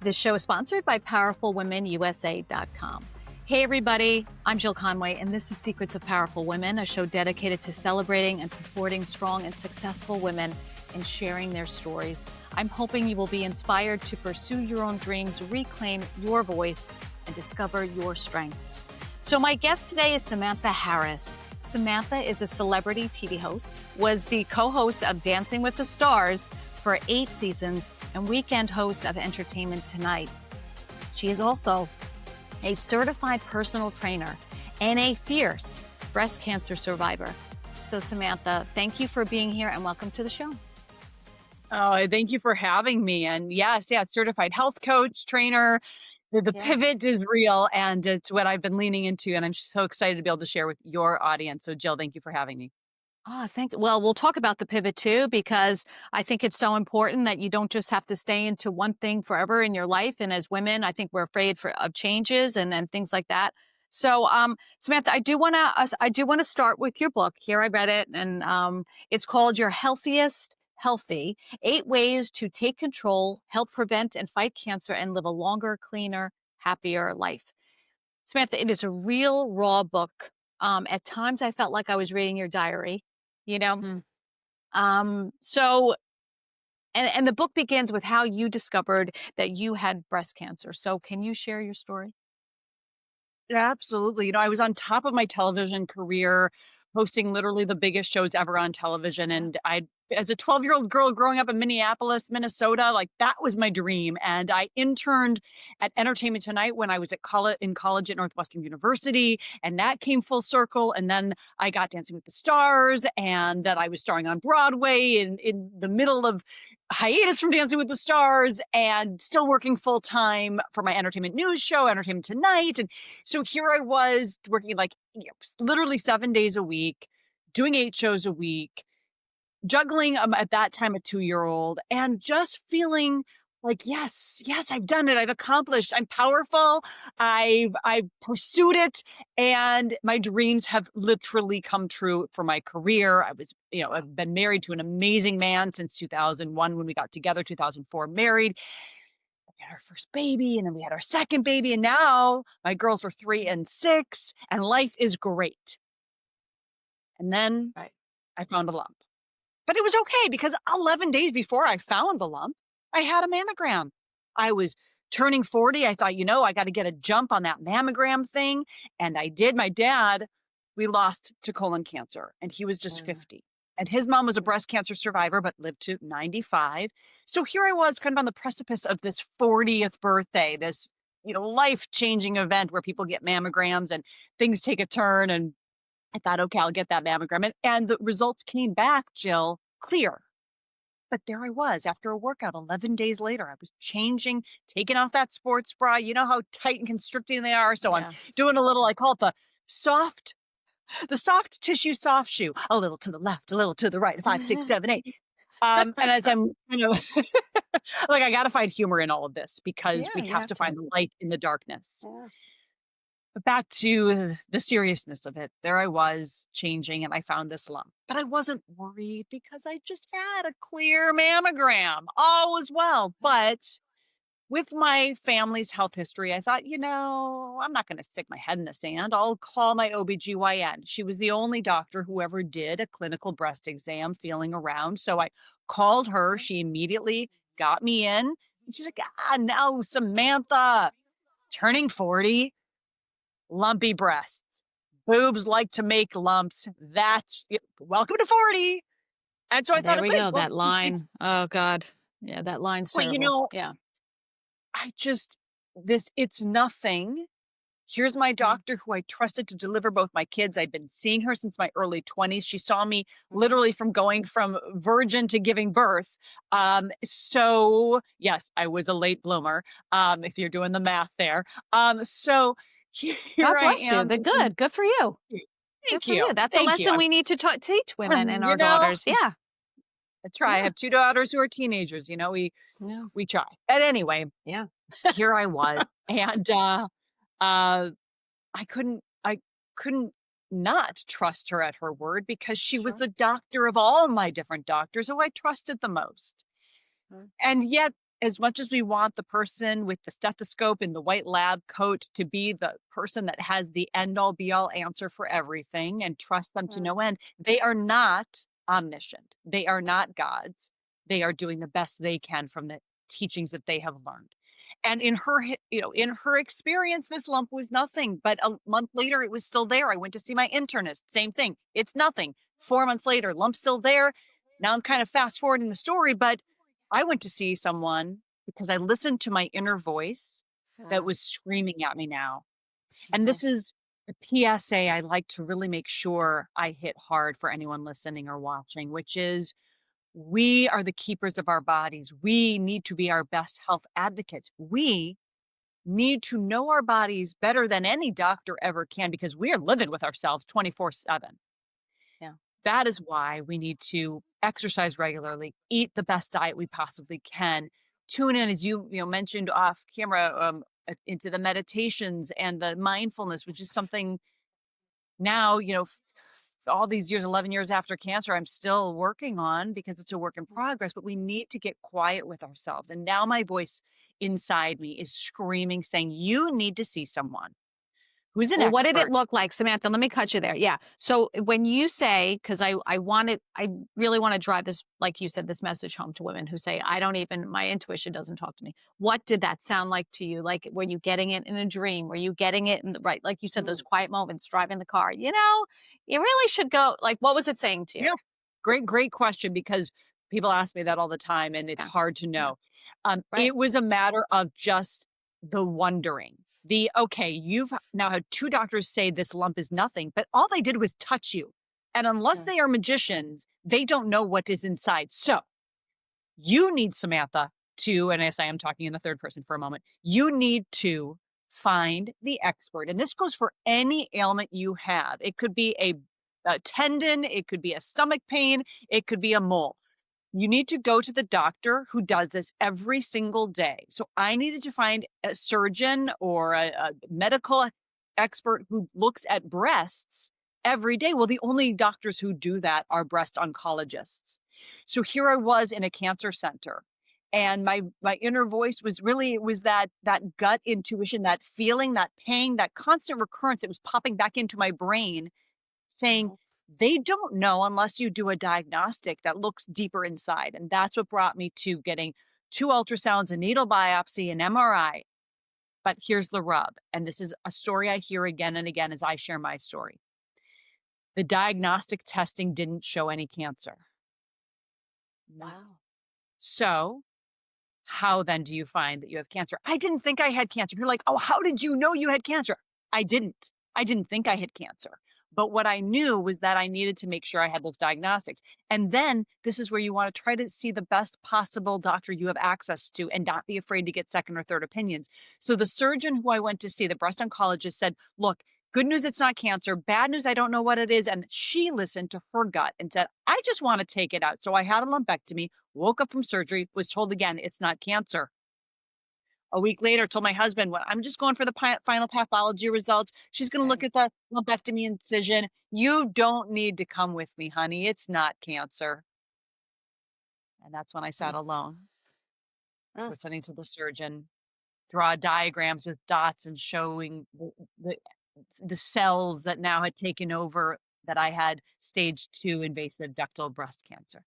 This show is sponsored by PowerfulWomenUSA.com. Hey everybody, I'm Jill Conway, and this is Secrets of Powerful Women, a show dedicated to celebrating and supporting strong and successful women and sharing their stories. I'm hoping you will be inspired to pursue your own dreams, reclaim your voice, and discover your strengths. So my guest today is Samantha Harris. Samantha is a celebrity TV host, was the co-host of Dancing with the Stars for 8 seasons, and weekend host of Entertainment Tonight. She is also a certified personal trainer and a fierce breast cancer survivor. So Samantha, thank you for being here and welcome to the show. Oh, thank you for having me. And yes, certified health coach, trainer. The pivot is real and it's what I've been leaning into. And I'm so excited to be able to share with your audience. So Jill, thank you for having me. Well, we'll talk about the pivot too, because I think it's so important that you don't just have to stay into one thing forever in your life. And as women, I think we're afraid of changes and things like that. So, Samantha, I do want to start with your book. Here, I read it, and it's called Your Healthiest Healthy: 8 Ways to Take Control, Help Prevent and Fight Cancer, and Live a Longer, Cleaner, Happier Life. Samantha, it is a real raw book. At times, I felt like I was reading your diary. So, and the book begins with how you discovered that you had breast cancer. So can you share your story? Yeah, absolutely. I was on top of my television career, hosting literally the biggest shows ever on television. And as a 12-year-old girl growing up in Minneapolis, Minnesota, like that was my dream. And I interned at Entertainment Tonight when I was at college at Northwestern University. And that came full circle. And then I got Dancing with the Stars, and that I was starring on Broadway in the middle of hiatus from Dancing with the Stars, and still working full time for my entertainment news show, Entertainment Tonight. And so here I was working literally 7 days a week, doing 8 shows a week, juggling at that time a 2-year-old, and just feeling like, yes, I've done it. I've accomplished. I'm powerful. I've pursued it, and my dreams have literally come true for my career. I've been married to an amazing man since 2001 when we got together, 2004 married. We had our first baby, and then we had our second baby, and now my girls are 3 and 6, and life is great. And then I found a lump. But it was okay, because 11 days before I found the lump, I had a mammogram. I was turning 40. I thought, I got to get a jump on that mammogram thing. And I did. My dad, we lost to colon cancer, and he was just 50. And his mom was a breast cancer survivor, but lived to 95. So here I was, kind of on the precipice of this 40th birthday, this, life-changing event where people get mammograms and things take a turn. And I thought, okay, I'll get that mammogram. And the results came back, Jill, clear. But there I was after a workout 11 days later. I was changing, taking off that sports bra. You know how tight and constricting they are. So I'm doing a little, I call it the soft tissue soft shoe. A little to the left, a little to the right, 5, 6, 7, 8. And as I'm, I got to find humor in all of this, because we have to find the light in the darkness. Yeah. But back to the seriousness of it. There I was changing, and I found this lump. But I wasn't worried, because I just had a clear mammogram. All was well. But with my family's health history, I thought, I'm not going to stick my head in the sand. I'll call my OBGYN. She was the only doctor who ever did a clinical breast exam, feeling around. So I called her. She immediately got me in. And she's like, no, Samantha, turning 40. Lumpy breasts. Boobs like to make lumps. That's welcome to 40. And so I thought, there we go. That line. Oh God. Yeah. That line's terrible. It's nothing. Here's my doctor who I trusted to deliver both my kids. I'd been seeing her since my early 20s. She saw me literally from going from virgin to giving birth. So yes, I was a late bloomer. If you're doing the math there. So here God I bless am. you. Good for you. Thank you. That's a lesson we need to teach women and our daughters. Yeah. I try. I have 2 daughters who are teenagers. We try. And anyway, here I was, and I couldn't not trust her at her word, because she was the doctor of all my different doctors who I trusted the most. And yet as much as we want the person with the stethoscope and the white lab coat to be the person that has the end all be all answer for everything and trust them to Mm, no end, they are not omniscient. They are not gods. They are doing the best they can from the teachings that they have learned. And in her, in her experience, this lump was nothing. But a month later, it was still there. I went to see my internist. Same thing. It's nothing. 4 months later, lump's still there. Now I'm kind of fast forwarding the story, but I went to see someone because I listened to my inner voice that yeah. was screaming at me now. And Mhm. this is a PSA I like to really make sure I hit hard for anyone listening or watching, which is we are the keepers of our bodies. We need to be our best health advocates. We need to know our bodies better than any doctor ever can because we are living with ourselves 24/7. Yeah. That is why we need to exercise regularly, eat the best diet we possibly can, tune in, as you mentioned off camera, into the meditations and the mindfulness, which is something now, all these years, 11 years after cancer, I'm still working on because it's a work in Mhm. progress, but we need to get quiet with ourselves. And now my voice inside me is screaming, saying, you need to see someone who's an Well, what did it expert. look like, Samantha? Let me cut you there. Yeah. So when you say, because I really want to drive this, like you said, this message home to women who say, I don't even, my intuition doesn't talk to me. What did that sound like to you? Like, were you getting it in a dream? Were you getting it in the, right? Like you said, those Mm, quiet moments driving the car, you really should go. Like, what was it saying to you? Yeah. Great question because people ask me that all the time and it's Yeah. hard to Yeah. know. Right. It was a matter of just the wondering. Okay, you've now had two doctors say this lump is nothing, but all they did was touch you. And unless mm, they are magicians, they don't know what is inside. So you need Samantha to, and as I am talking in the third person for a moment, you need to find the expert. And this goes for any ailment you have. It could be a tendon, it could be a stomach pain, it could be a mole. You need to go to the doctor who does this every single day. So I needed to find a surgeon or a medical expert who looks at breasts every day. Well, the only doctors who do that are breast oncologists. So here I was in a cancer center and my inner voice was really it was that gut intuition, that feeling, that pain, that constant recurrence. It was popping back into my brain saying, mhm. they don't know unless you do a diagnostic that looks deeper inside. And that's what brought me to getting two ultrasounds, a needle biopsy, an MRI. But here's the rub. And this is a story I hear again and again as I share my story. The diagnostic testing didn't show any cancer. None. Wow. So how then do you find that you have cancer? I didn't think I had cancer. You're like, oh, how did you know you had cancer? I didn't. I didn't think I had cancer. But what I knew was that I needed to make sure I had those diagnostics. And then this is where you want to try to see the best possible doctor you have access to and not be afraid to get second or third opinions. So the surgeon who I went to see, the breast oncologist, said, look, good news, it's not cancer. Bad news, I don't know what it is. And she listened to her gut and said, I just want to take it out. So I had a lumpectomy, woke up from surgery, was told again, it's not cancer. A week later, told my husband, well, I'm just going for the final pathology results. She's going to look Okay. at the lumpectomy incision. You don't need to come with me, honey. It's not cancer. And that's when I sat Mm, alone, mm. listening to the surgeon draw diagrams with dots and showing the cells that now had taken over that I had stage 2 invasive ductal breast cancer.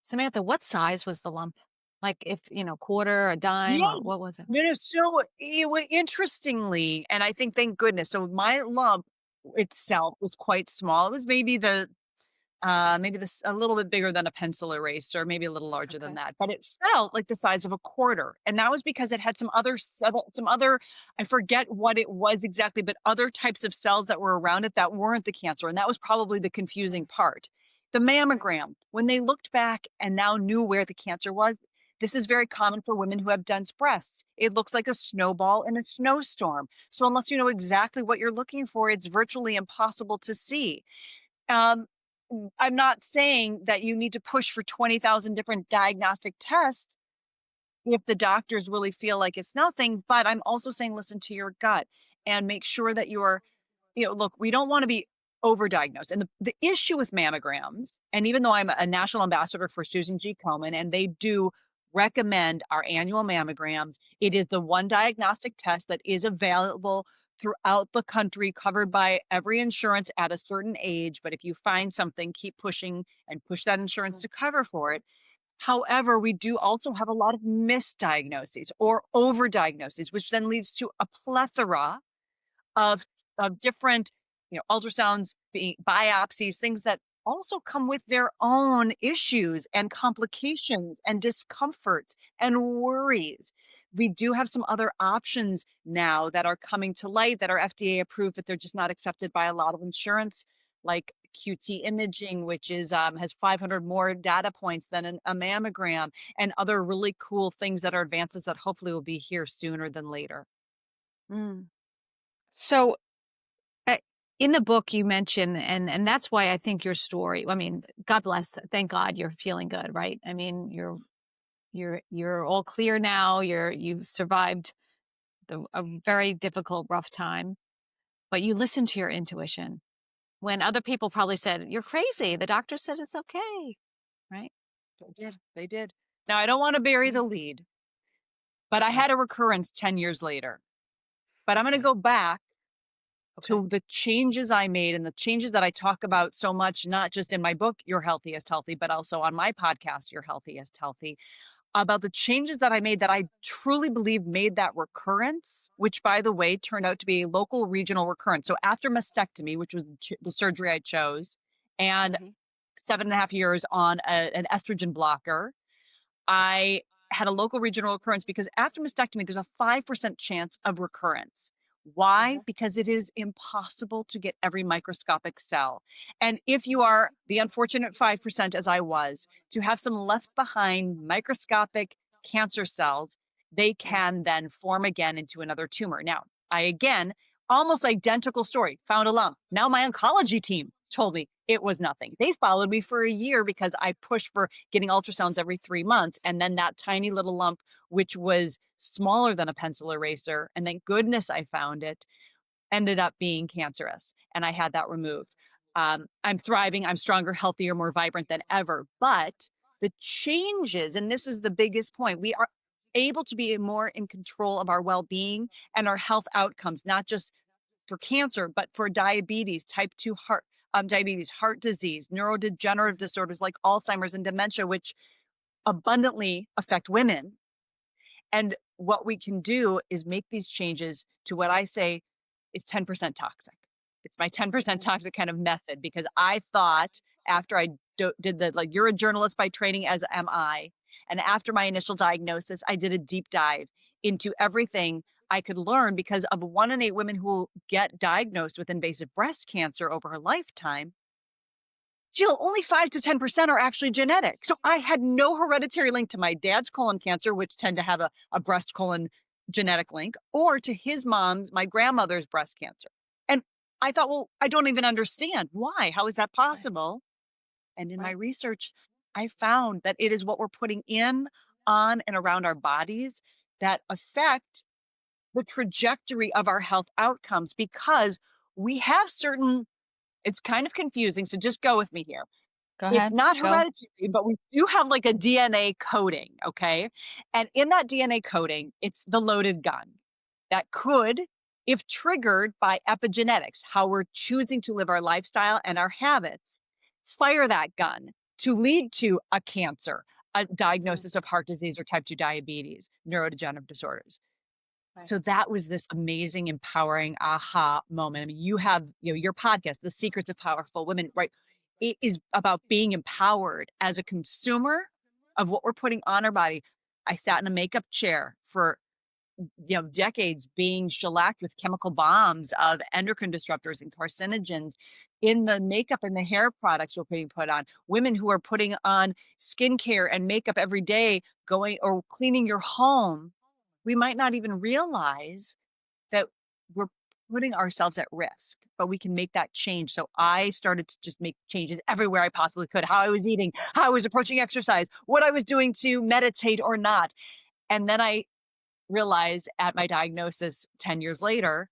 Samantha, what size was the lump? Like if, quarter, a dime, Yeah. or what was it? So it wa interestingly, and I think thank goodness, so my lump itself was quite small. It was maybe this a little bit bigger than a pencil eraser, maybe a little larger than Okay. that, but it felt like the size of a quarter, and that was because it had some other I forget what it was exactly, but other types of cells that were around it that weren't the cancer, and that was probably the confusing Mm, part. The right. mammogram, when they looked back and now knew where the cancer was, this is very common for women who have dense breasts. It looks like a snowball in a snowstorm. So unless you know exactly what you're looking for, it's virtually impossible to see. Um, I'm not saying that you need to push for 20,000 different diagnostic tests if the doctors really feel like it's nothing, but I'm also saying listen to your gut and make sure that you're, look, we don't want to be overdiagnosed. And the issue with mammograms, and even though I'm a national ambassador for Susan G. Komen and they do recommend our annual mammograms. It is the one diagnostic test that is available throughout the country, covered by every insurance at a certain age. But if you find something, keep pushing and push that insurance to cover for it. However, we do also have a lot of misdiagnoses or overdiagnoses, which then leads to a plethora of different, ultrasounds, biopsies, things that also come with their own issues and complications and discomforts and worries. We do have some other options now that are coming to light that are FDA approved, but they're just not accepted by a lot of insurance, like QT imaging, which is has 500 more data points than a mammogram, and other really cool things that are advances that hopefully will be here sooner than later. Mm. So in the book you mention, and that's why I think your story, I mean, God bless, thank God you're feeling good, right? I mean, you're all clear now. You've survived a very difficult, rough time, but you listen to your intuition when other people probably said, you're crazy. The doctor said it's okay, right? They did. Now, I don't want to bury the lead, but I had a recurrence 10 years later. But I'm going to go back to the changes I made and the changes that I talk about so much, not just in my book, Your Healthiest Healthy, but also on my podcast, Your Healthiest Healthy, about the changes that I made that I truly believe made that recurrence, which, by the way, turned out to be a local regional recurrence. So after mastectomy, which was the surgery I chose, and 7.5 years on an estrogen blocker, I had a local regional recurrence because after mastectomy, there's a 5% chance of recurrence. Why? Because it is impossible to get every microscopic cell. And if you are the unfortunate 5%, as I was, to have some left behind microscopic cancer cells, they can then form again into another tumor. Now, I again, almost identical story, found a lump. Now my oncology team told me it was nothing. They followed me for a year because I pushed for getting ultrasounds every 3 months. And then that tiny little lump, which was smaller than a pencil eraser, and thank goodness I found it, ended up being cancerous. And I had that removed. I'm thriving. I'm stronger, healthier, more vibrant than ever. But the changes, and this is the biggest point, we are able to be more in control of our well-being and our health outcomes, not just for cancer, but for diabetes, type 2 diabetes, heart disease, neurodegenerative disorders like Alzheimer's and dementia, which abundantly affect women. And what we can do is make these changes to what I say is 10% toxic. It's my 10% toxic kind of method, because I thought after I did you're a journalist by training, as am I. And after my initial diagnosis, I did a deep dive into everything I could learn, because of 1 in 8 women who will get diagnosed with invasive breast cancer over her lifetime, Jill, only 5 to 10% are actually genetic. So I had no hereditary link to my dad's colon cancer, which tend to have a breast colon genetic link, or to his mom's, my grandmother's breast cancer. And I thought, well, I don't even understand why. How is that possible? And in my research, I found that it is what we're putting in, on, and around our bodies that affect the trajectory of our health outcomes, because we have certain, it's kind of confusing, so just go with me here. Go It's ahead. not Go. hereditary, but we do have like a DNA coding, okay? And in that DNA coding, it's the loaded gun that could, if triggered by epigenetics, how we're choosing to live our lifestyle and our habits, fire that gun to lead to a cancer, a diagnosis of heart disease or type 2 diabetes, neurodegenerative disorders. So that was this amazing, empowering aha moment. I mean, you have, your podcast, The Secrets of Powerful Women, right? It is about being empowered as a consumer of what we're putting on our body. I sat in a makeup chair for, decades, being shellacked with chemical bombs of endocrine disruptors and carcinogens in the makeup and the hair products we're being put on. Women who are putting on skincare and makeup every day, going or cleaning your home. We might not even realize that we're putting ourselves at risk, but we can make that change. So I started to just make changes everywhere I possibly could: how I was eating, how I was approaching exercise, what I was doing to meditate or not. And then I realized at my diagnosis 10 years later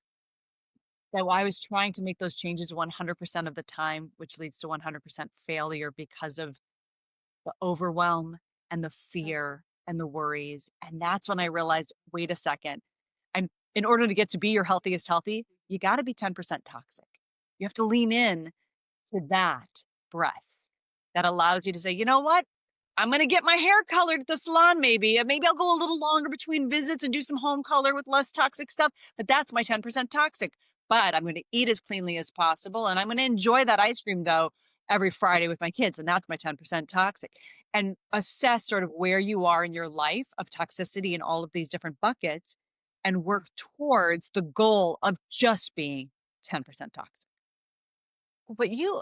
that I was trying to make those changes 100% of the time, which leads to 100% failure because of the overwhelm and the fear and the worries. And that's when I realized, wait a second, in order to get to be your healthiest healthy, you got to be 10% toxic. You have to lean in to that breath that allows you to say, you know what? I'm going to get my hair colored at the salon maybe. And maybe I'll go a little longer between visits and do some home color with less toxic stuff. But that's my 10% toxic. But I'm going to eat as cleanly as possible. And I'm going to enjoy that ice cream, though, every Friday with my kids. And that's my 10% toxic. And assess sort of where you are in your life of toxicity in all of these different buckets and work towards the goal of just being 10% toxic. But you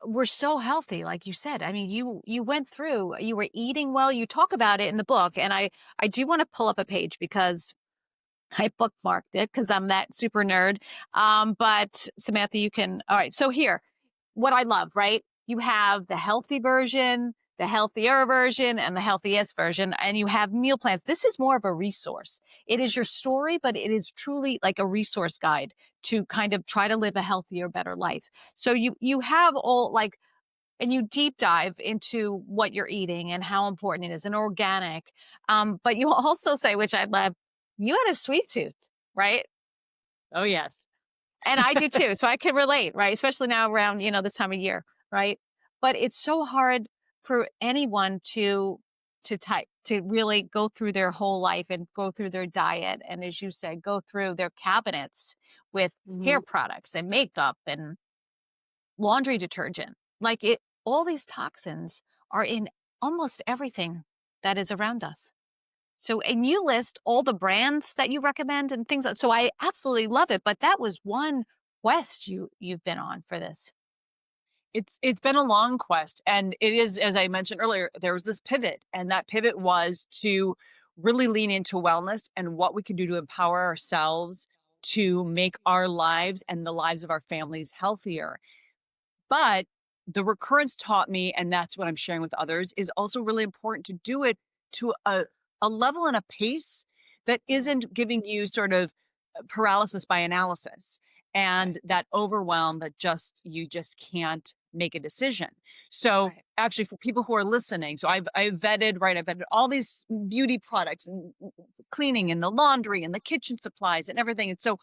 were so healthy, like you said. I mean, you went through, you were eating well. You talk about it in the book, and I do want to pull up a page because I bookmarked it because I'm that super nerd. But Samantha, you can. All right. So here, what I love, right? You have the healthy version, the healthier version, and the healthiest version, and you have meal plans. This is more of a resource. It is your story, but it is truly like a resource guide to kind of try to live a healthier, better life. So you have all like, and you deep dive into what you're eating and how important it is and organic. But you also say, which I love, you had a sweet tooth, right? Oh, yes. And I do too. So I can relate, right? Especially now around, this time of year, right? But it's so hard for anyone to really go through their whole life and go through their diet. And as you said, go through their cabinets with hair products and makeup and laundry detergent. Like all these toxins are in almost everything that is around us. So, and you list all the brands that you recommend and things. So I absolutely love it. But that was one quest you've been on for this. It's been a long quest, and it is, as I mentioned earlier, there was this pivot, and that pivot was to really lean into wellness and what we could do to empower ourselves to make our lives and the lives of our families healthier. But the recurrence taught me, and that's what I'm sharing with others, is also really important to do it to a level and a pace that isn't giving you sort of paralysis by analysis and that overwhelm that you just can't make a decision. So Right. actually for people who are listening, so I've vetted, right? I've vetted all these beauty products and cleaning and the laundry and the kitchen supplies and everything. And so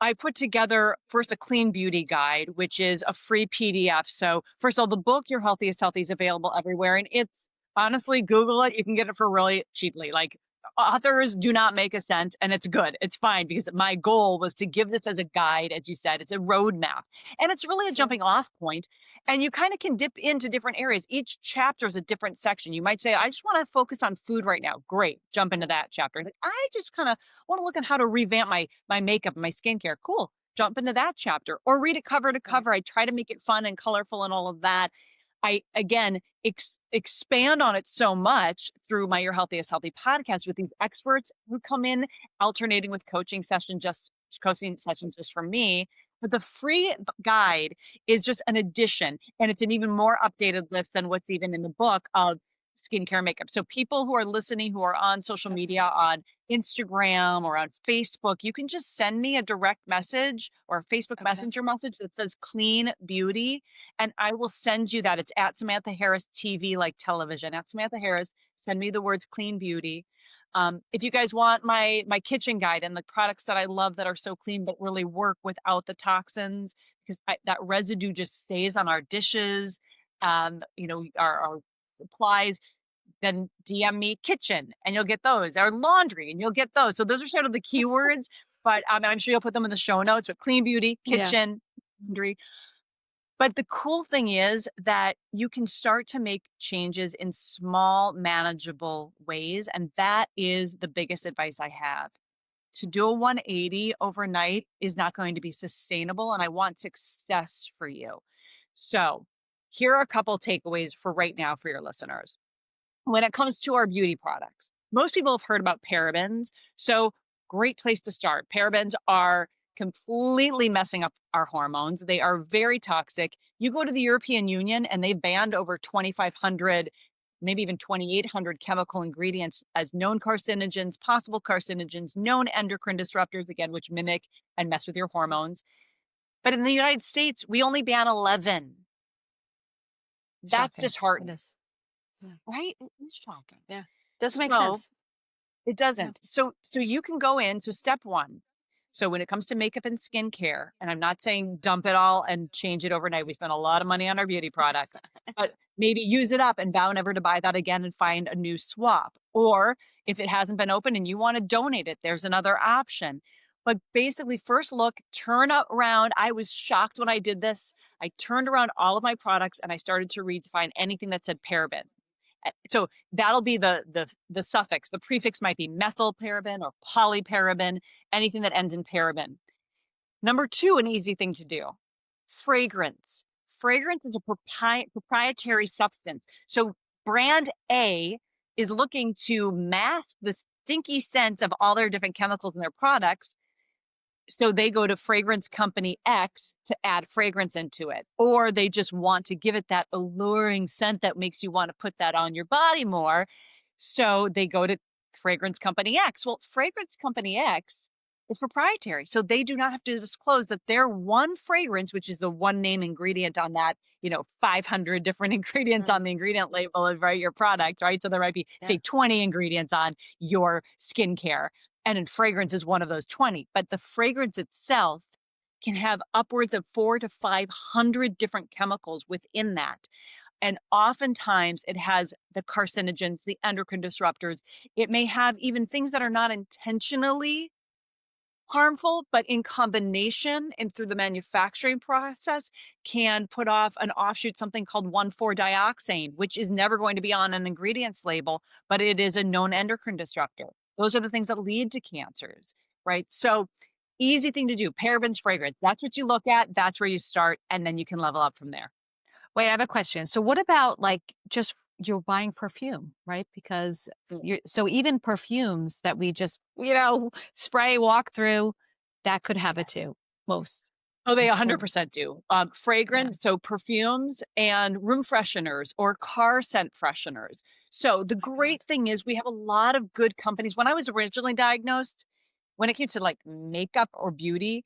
I put together first a clean beauty guide, which is a free PDF. So first of all, the book, Your Healthiest Healthy, is available everywhere. And it's honestly, Google it. You can get it for really cheaply. Like authors do not make a cent and it's good. It's fine because my goal was to give this as a guide. As you said, it's a roadmap and it's really a Sure. jumping off point. And you kind of can dip into different areas. Each chapter is a different section. You might say, I just want to focus on food right now. Great. Jump into that chapter. Like, I just kind of want to look at how to revamp my makeup and my skincare. Cool. Jump into that chapter or read it cover to cover. I try to make it fun and colorful and all of that. I again expand on it so much through my Your Healthiest Healthy podcast with these experts who come in alternating with coaching sessions just for me. But the free guide is just an addition, and it's an even more updated list than what's even in the book of skincare makeup. So people who are listening, who are on social media, on Instagram or on Facebook, you can just send me a direct message or a Facebook Okay. Messenger message that says clean beauty, and I will send you that. It's at Samantha Harris TV, like television, at Samantha Harris. Send me the words clean beauty. If you guys want my kitchen guide and the products that I love that are so clean but really work without the toxins, because that residue just stays on our dishes, our supplies, then DM me kitchen and you'll get those, or laundry and you'll get those. So those are sort of the keywords, but I'm sure you'll put them in the show notes. But clean beauty, Yeah. kitchen, laundry. But the cool thing is that you can start to make changes in small, manageable ways. And that is the biggest advice I have. To do a 180 overnight is not going to be sustainable. And I want success for you. So here are a couple takeaways for right now for your listeners. When it comes to our beauty products, most people have heard about parabens. So great place to start. Parabens are completely messing up our hormones. They are very toxic. You go to the European Union and they banned over 2,500, maybe even 2,800 chemical ingredients as known carcinogens, possible carcinogens, known endocrine disruptors, again, which mimic and mess with your hormones. But in the United States, we only ban 11. That's Shocking. It disheartening. is. right? It is shocking. Yeah. Doesn't make So sense. it doesn't. So you can go in. So step one. So when it comes to makeup and skincare, and I'm not saying dump it all and change it overnight. We spend a lot of money on our beauty products, but maybe use it up and vow never to buy that again and find a new swap. Or if it hasn't been opened and you want to donate it, there's another option. But basically, first look, turn around. I was shocked when I did this. I turned around all of my products and I started to read to find anything that said paraben. So that'll be the suffix. The prefix might be methylparaben or polyparaben, anything that ends in paraben. Number two, an easy thing to do, fragrance. Fragrance is a proprietary substance. So brand A is looking to mask the stinky scent of all their different chemicals in their products. So they go to fragrance company X to add fragrance into it, or they just want to give it that alluring scent that makes you want to put that on your body more. So they go to fragrance company X. Well, fragrance company X is proprietary. So they do not have to disclose that their one fragrance, which is the one name ingredient on that, 500 different ingredients on the ingredient label of your product, right? So there might be, say, 20 ingredients on your skincare. And in fragrance is one of those 20. But the fragrance itself can have upwards of 400 to 500 different chemicals within that. And oftentimes it has the carcinogens, the endocrine disruptors. It may have even things that are not intentionally harmful, but in combination and through the manufacturing process can put off an offshoot, something called 1,4-dioxane, which is never going to be on an ingredients label, but it is a known endocrine disruptor. Those are the things that lead to cancers, right? So easy thing to do, parabens, fragrance. That's what you look at. That's where you start. And then you can level up from there. Wait, I have a question. So what about like just you're buying perfume, right? Because so even perfumes that we just, spray, walk through, that could have it too. Most. Oh, they So- 100% do. Fragrance, so perfumes and room fresheners or car scent fresheners. So the great thing is we have a lot of good companies. When I was originally diagnosed, when it came to like makeup or beauty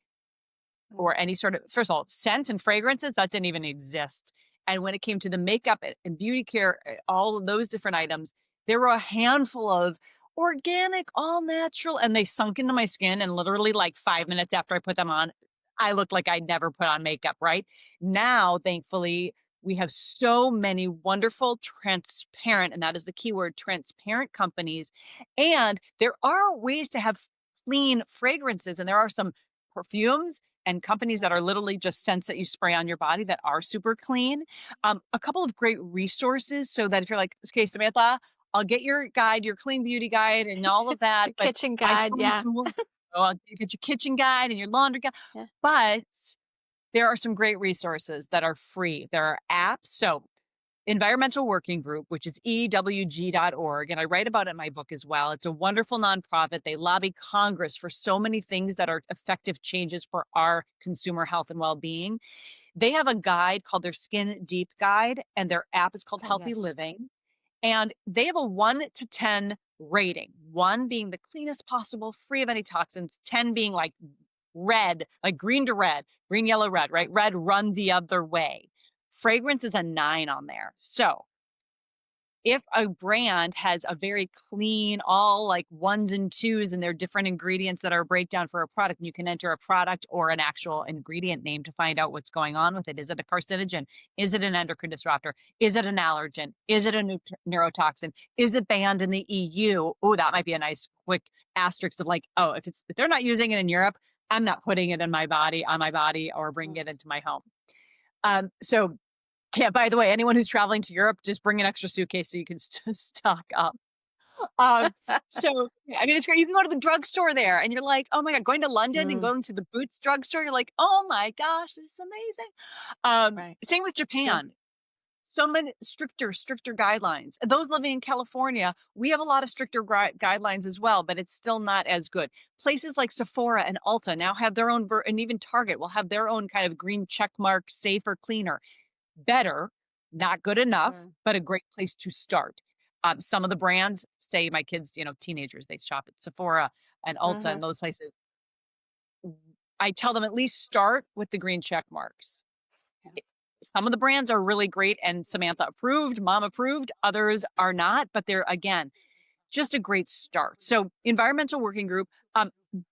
or any sort of, first of all, scents and fragrances, that didn't even exist. And when it came to the makeup and beauty care, all of those different items, there were a handful of organic, all natural, and they sunk into my skin. And literally, like 5 minutes after I put them on, I looked like I'd never put on makeup, right? Now, thankfully, we have so many wonderful, transparent, and that is the key word, transparent companies. And there are ways to have clean fragrances, and there are some perfumes and companies that are literally just scents that you spray on your body that are super clean. A couple of great resources so that if you're like, okay, Samantha, I'll get your guide, your clean beauty guide and all of that. Your but kitchen I guide, still need yeah. some more. I'll get your kitchen guide and your laundry guide. Yeah. But there are some great resources that are free. There are apps. So Environmental Working Group, which is ewg.org. And I write about it in my book as well. It's a wonderful nonprofit. They lobby Congress for so many things that are effective changes for our consumer health and well-being. They have a guide called their Skin Deep Guide, and their app is called Healthy yes. Living. And they have a 1 to 10 rating, 1 being the cleanest possible, free of any toxins, 10 being like red, like green to red, green, yellow, red, right? Red, run the other way. Fragrance is a 9 on there. So if a brand has a very clean, all like 1s and 2s and their different ingredients that are a breakdown for a product, and you can enter a product or an actual ingredient name to find out what's going on with it. Is it a carcinogen? Is it an endocrine disruptor? Is it an allergen? Is it a neurotoxin? Is it banned in the EU? Oh, that might be a nice quick asterisk of like, oh, if they're not using it in Europe, I'm not putting it in my body, on my body, or bringing it into my home. So yeah, by the way, anyone who's traveling to Europe, just bring an extra suitcase so you can stock up. So, I mean, it's great. You can go to the drugstore there and you're like, oh my God, going to London and going to the Boots drugstore, you're like, oh my gosh, this is amazing. Right. Same with Japan. So many stricter guidelines. Those living in California, we have a lot of stricter guidelines as well, but it's still not as good. Places like Sephora and Ulta now have their own, and even Target will have their own kind of green check mark, safer, cleaner. Better, not good enough, but a great place to start. Some of the brands, say my kids, teenagers, they shop at Sephora and Ulta and those places. I tell them at least start with the green check marks. some of the brands are really great and Samantha approved, mom approved, others are not, but they're, again, just a great start. So environmental working group,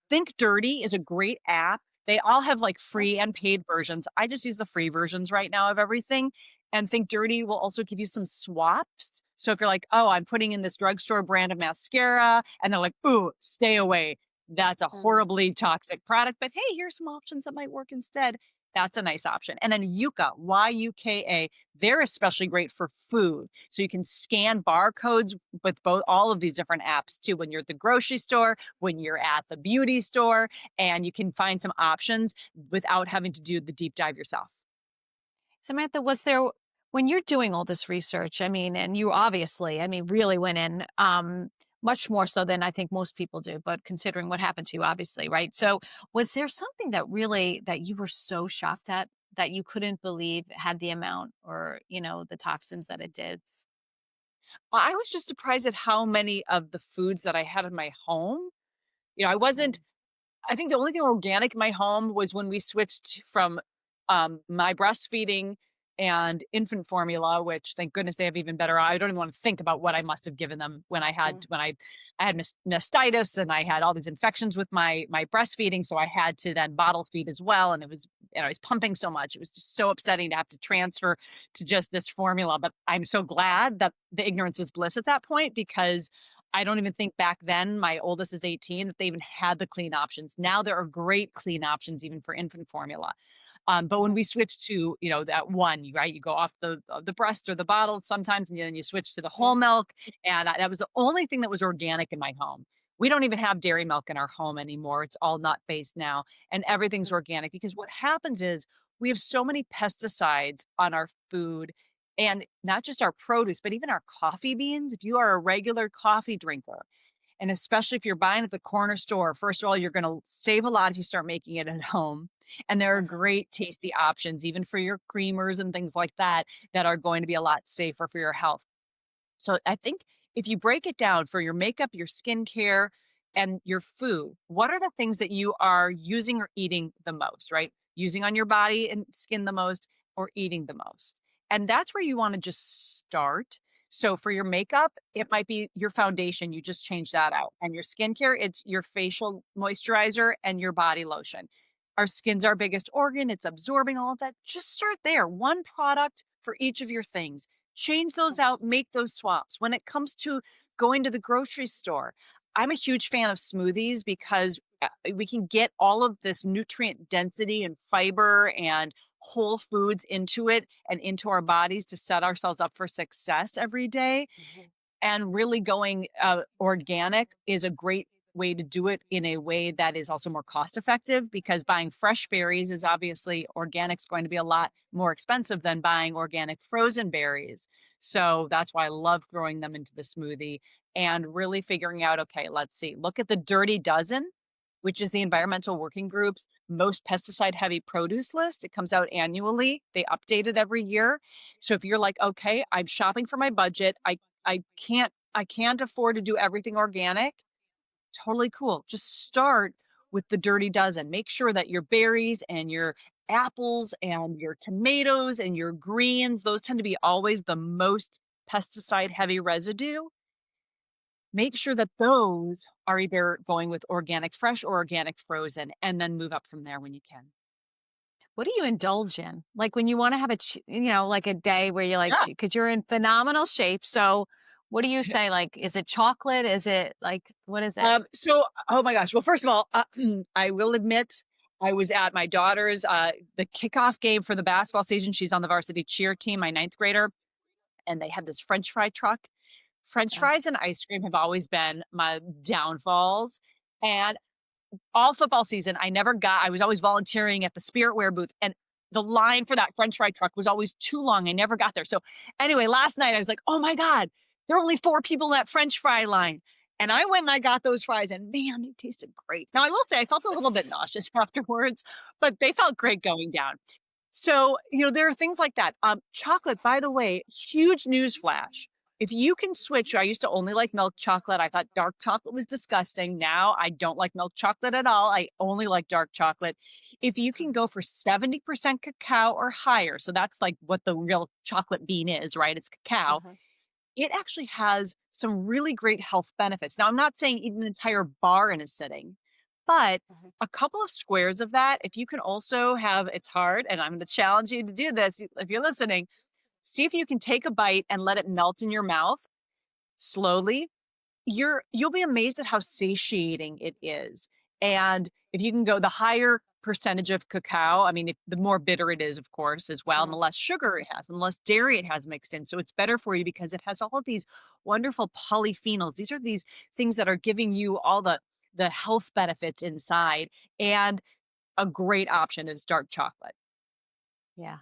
Think Dirty is a great app. They all have like free and paid versions. I just use the free versions right now of everything. And Think Dirty will also give you some swaps. So if you're like, oh, I'm putting in this drugstore brand of mascara, and they're like, ooh, stay away. That's a horribly toxic product, but hey, here's some options that might work instead. That's a nice option. And then Yuka, Yuka, they're especially great for food. So you can scan barcodes with all of these different apps too when you're at the grocery store, when you're at the beauty store, and you can find some options without having to do the deep dive yourself. Samantha, was there, when you're doing all this research, I mean, and you obviously, I mean, really went in, much more so than I think most people do, but considering what happened to you, obviously, right? So was there something that really, that you were so shocked at that you couldn't believe had the amount or, the toxins that it did? Well, I was just surprised at how many of the foods that I had in my home. I wasn't I think the only thing organic in my home was when we switched from, my breastfeeding and infant formula, which thank goodness they have even better. I don't even want to think about what I must have given them when I had mastitis and I had all these infections with my breastfeeding, so I had to then bottle feed as well, and it was I was pumping so much. It was just so upsetting to have to transfer to just this formula, but I'm so glad that the ignorance was bliss at that point because I don't even think back then, my oldest is 18, that they even had the clean options. Now there are great clean options even for infant formula. But when we switched to, that one, right, you go off the breast or the bottle sometimes, and then you switch to the whole milk. And that was the only thing that was organic in my home. We don't even have dairy milk in our home anymore. It's all nut based now, and everything's organic because what happens is we have so many pesticides on our food and not just our produce, but even our coffee beans. If you are a regular coffee drinker, and especially if you're buying at the corner store, first of all, you're going to save a lot if you start making it at home. And there are great tasty options, even for your creamers and things like that, that are going to be a lot safer for your health. So I think if you break it down for your makeup, your skincare, and your food, what are the things that you are using or eating the most, right? Using on your body and skin the most or eating the most. And that's where you want to just start. So for your makeup, it might be your foundation. You just change that out. And your skincare, it's your facial moisturizer and your body lotion. Our skin's our biggest organ. It's absorbing all of that. Just start there. One product for each of your things. Change those out, make those swaps. When it comes to going to the grocery store, I'm a huge fan of smoothies because we can get all of this nutrient density and fiber and whole foods into it and into our bodies to set ourselves up for success every day. And really going organic is a great way to do it in a way that is also more cost effective because buying fresh berries is obviously organic's going to be a lot more expensive than buying organic frozen berries. So that's why I love throwing them into the smoothie and really figuring out, okay, let's see, look at the Dirty Dozen, which is the environmental working group's most pesticide heavy produce list. It comes out annually. They update it every year. So if you're like, okay, I'm shopping for my budget, I can't afford to do everything organic. Totally cool. Just start with the Dirty Dozen. Make sure that your berries and your apples and your tomatoes and your greens, those tend to be always the most pesticide heavy residue. Make sure that those are either going with organic fresh or organic frozen, and then move up from there when you can. What do you indulge in? Like when you want to have like a day where you're like, Yeah. because you're in phenomenal shape. So what do you say? Like, is it chocolate? Is it like, what is it? Oh my gosh. Well, first of all, I will admit I was at my daughter's the kickoff game for the basketball season. She's on the varsity cheer team, my ninth grader, and they had this French fry truck. French Oh. fries and ice cream have always been my downfalls. And all football season, I was always volunteering at the Spirit Wear booth, and the line for that French fry truck was always too long. I never got there. So anyway, last night I was like, oh my God, there are only 4 people in that French fry line. And I went and I got those fries, and man, they tasted great. Now I will say I felt a little bit nauseous afterwards, but they felt great going down. So, there are things like that. Chocolate, by the way, huge news flash. if you can switch, I used to only like milk chocolate. I thought dark chocolate was disgusting. Now I don't like milk chocolate at all. I only like dark chocolate. If you can go for 70% cacao or higher, so that's like what the real chocolate bean is, right? It's cacao. Mhm. It actually has some really great health benefits. Now, I'm not saying eat an entire bar in a sitting, but Mhm. a couple of squares of that, if you can also have, it's hard, and I'm going to challenge you to do this if you're listening, see if you can take a bite and let it melt in your mouth slowly. You'll be amazed at how satiating it is. And if you can go the higher percentage of cacao, I mean, the more bitter it is, of course, as well, and the Mhm. less sugar it has, and the less dairy it has mixed in. So it's better for you because it has all of these wonderful polyphenols. These are these things that are giving you all the health benefits inside. And a great option is dark chocolate. Yeah.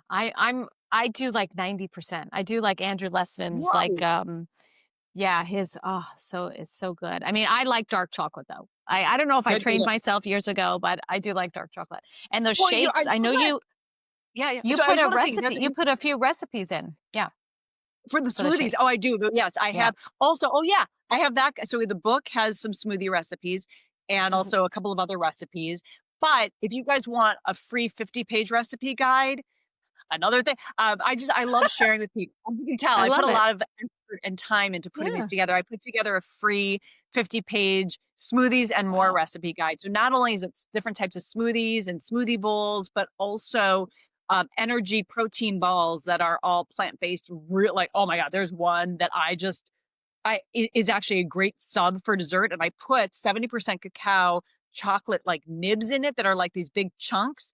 I do like 90%. I do like Andrew Lessman's like Whoa. yeah, his so it's so good. I mean, I like dark chocolate though. I don't know if I Good. trained myself years ago, but I do like dark chocolate. And those Well, shakes, I I just know want to, you yeah, yeah. you So I put just a want to say recipe, that's you put a few recipes in. Yeah, for the for the smoothies. Oh, shakes. I do. Yes, I Yeah. have also. Oh, yeah, I have that. So the book has some smoothie recipes and Mhm. also a couple of other recipes. But if you guys want a free 50-page recipe guide, another thing, I love sharing with people. As you can tell, I I put love a it. lot of effort and time into putting these Yeah. together. I put together a free 50-page smoothies and more Wow. recipe guide. So not only is it different types of smoothies and smoothie bowls, but also energy protein balls that are all plant-based. Real, like, oh my God, there's one that is actually a great sub for dessert. And I put 70% cacao chocolate like nibs in it that are like these big chunks,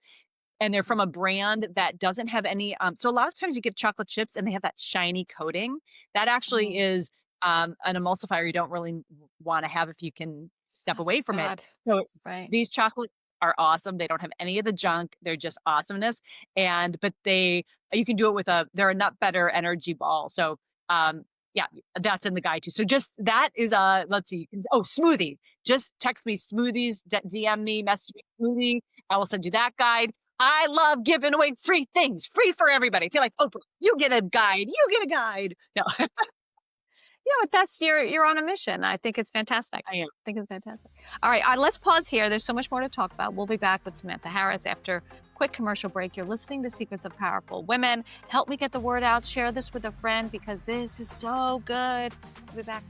and they're Mhm. from a brand that doesn't have any so a lot of times you get chocolate chips and they have that shiny coating. That actually Mhm. is an emulsifier you don't really want to have if you can step Oh away from it. God. So Right. these chocolates are awesome. They don't have any of the junk. They're just awesomeness. And but you can do it with they're a nut butter energy ball. So um yeah, that's in the guide too. So just that is let's see, you can, oh, smoothie. Just text me smoothies, DM me, message me smoothie. I will send you that guide. I love giving away free things, free for everybody. I feel like Oprah, you get a guide, you get a guide. No, Yeah, but that's you're on a mission. I think it's fantastic. I am. I think it's fantastic. All right, let's pause here. There's so much more to talk about. We'll be back with Samantha Harris after a quick commercial break. You're listening to Secrets of Powerful Women. Help me get the word out. Share this with a friend because this is so good. We'll be back.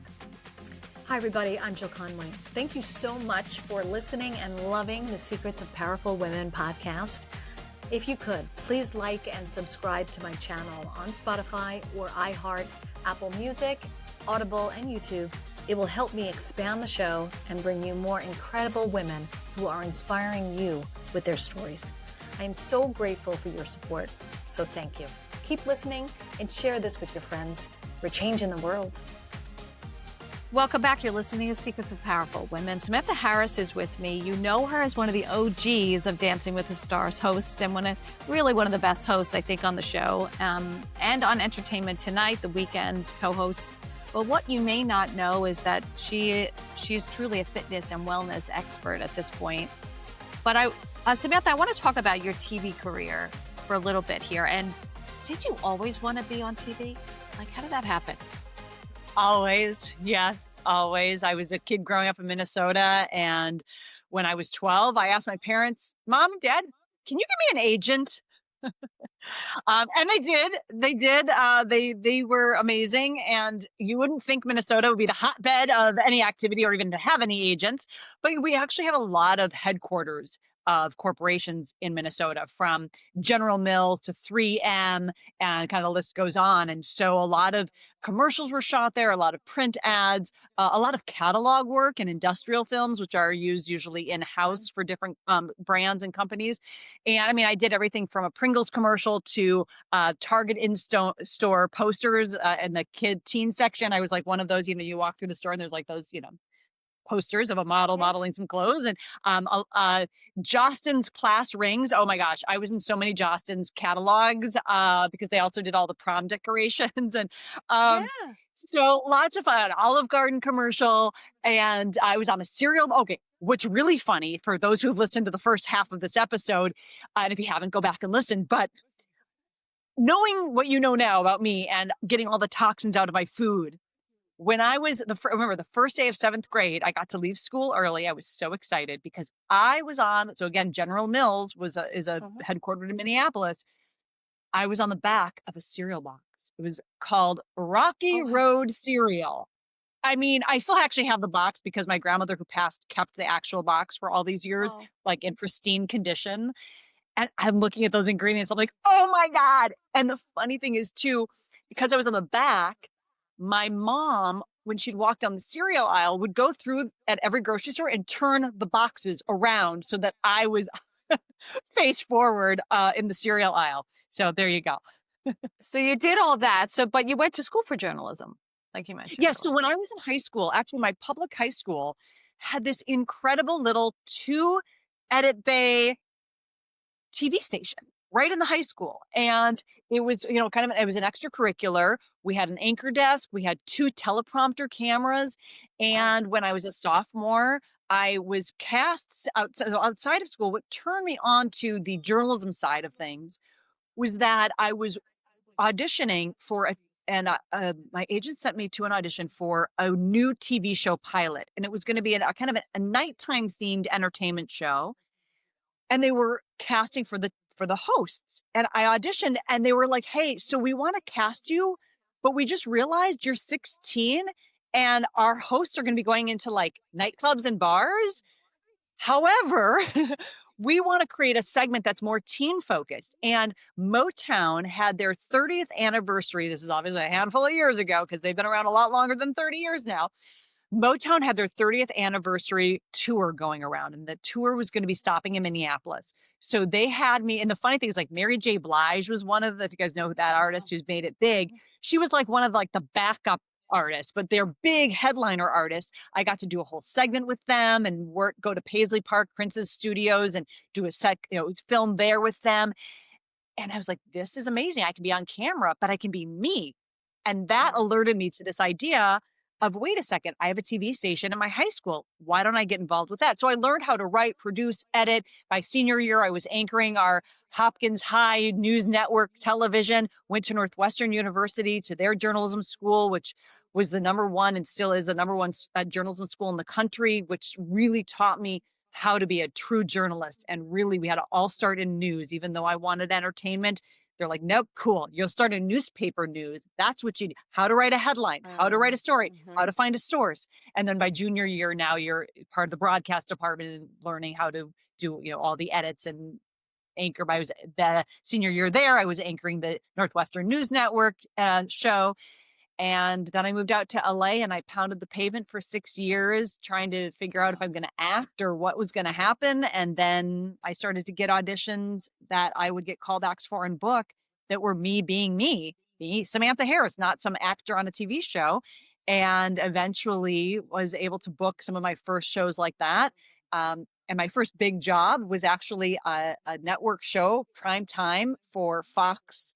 Hi, everybody. I'm Jill Conway. Thank you so much for listening and loving the Secrets of Powerful Women podcast. If you could, please like and subscribe to my channel on Spotify or iHeart, Apple Music, Audible, and YouTube. It will help me expand the show and bring you more incredible women who are inspiring you with their stories. I am so grateful for your support, so thank you. Keep listening and share this with your friends. We're changing the world. Welcome back. You're listening to Secrets of Powerful Women. Samantha Harris is with me. You know her as one of the OGs of Dancing with the Stars hosts and one of the best hosts, I think, on the show and on Entertainment Tonight, the weekend co-host. But what you may not know is that she's truly a fitness and wellness expert at this point. But Samantha, I want to talk about your TV career for a little bit here. And did you always want to be on TV? Like, how did that happen? Always. Yes, always. I was a kid growing up in Minnesota. And when I was 12, I asked my parents, Mom, Dad, can you give me an agent? And they did. They did. They were amazing. And you wouldn't think Minnesota would be the hotbed of any activity or even to have any agents, but we actually have a lot of headquarters of corporations in Minnesota, from General Mills to 3M, and kind of the list goes on. And so a lot of commercials were shot there, a lot of print ads, a lot of catalog work and industrial films, which are used usually in house for different brands and companies. And I mean, I did everything from a Pringles commercial to Target store posters in the teen section. I was like one of those, you walk through the store and there's like those, posters of a model Yeah. modeling some clothes, and Jostin's class rings. Oh my gosh, I was in so many Jostin's catalogs because they also did all the prom decorations, and Yeah. so lots of fun. Olive Garden commercial, and I was on a cereal. Okay, what's really funny for those who've listened to the first half of this episode, and if you haven't, go back and listen. But knowing what you know now about me and getting all the toxins out of my food, when I was remember the first day of 7th grade, I got to leave school early. I was so excited because I was on, so again, General Mills is a Mhm. headquartered in Minneapolis. I was on the back of a cereal box. It was called Rocky Oh, wow. Road cereal. I mean, I still actually have the box because my grandmother who passed kept the actual box for all these years, Oh. like in pristine condition. And I'm looking at those ingredients. I'm like, oh my God. And the funny thing is, too, because I was on the back, my mom, when she'd walk down the cereal aisle, would go through at every grocery store and turn the boxes around so that I was face forward in the cereal aisle. So there you go. So you did all that. So, but you went to school for journalism, like you mentioned Yeah. earlier. So when I was in high school, actually, my public high school had this incredible little 2 edit bay TV station right in the high school. And it was, it was an extracurricular. We had an anchor desk, we had 2 teleprompter cameras. Wow. And when I was a sophomore, I was cast outside of school. What turned me on to the journalism side of things was that I was auditioning for my agent sent me to an audition for a new TV show pilot. And it was going to be a kind of a nighttime themed entertainment show, and they were casting for the hosts. And I auditioned and they were like, "Hey, so we want to cast you, but we just realized you're 16 and our hosts are going to be going into like nightclubs and bars. However, we want to create a segment that's more teen focused." And Motown had their 30th anniversary. This is obviously a handful of years ago because they've been around a lot longer than 30 years now. Motown had their 30th anniversary tour going around, and the tour was going to be stopping in Minneapolis. So they had me, and the funny thing is, like Mary J. Blige was one of the, if you guys know that artist Wow. who's made it big, she was like one of like the backup artists, but their big headliner artist. I got to do a whole segment with them and go to Paisley Park Prince's studios and do a film there with them. And I was like, this is amazing. I can be on camera, but I can be me. And that Mhm. alerted me to this idea of, wait a second, I have a TV station in my high school. Why don't I get involved with that? So I learned how to write, produce, edit. My senior year, I was anchoring our Hopkins High News Network television, went to Northwestern University to their journalism school, which was the number one and still is the number one journalism school in the country, which really taught me how to be a true journalist. And really, we had to all start in news, even though I wanted entertainment. They're like, nope, cool. You'll start in newspaper news. That's what you need. How to write a headline, how to write a story, how Mhm. to find a source. And then by junior year, now you're part of the broadcast department and learning how to do, all the edits and anchor. I was the senior year there. I was anchoring the Northwestern News Network show. And then I moved out to LA and I pounded the pavement for 6 years trying to figure out if Wow. I'm gonna act or what was gonna happen, and then I started to get auditions that I would get callbacks for and book that were me being me, Samantha Harris, not some actor on a TV show, and eventually was able to book some of my first shows like that. And my first big job was actually a network show, prime time for Fox,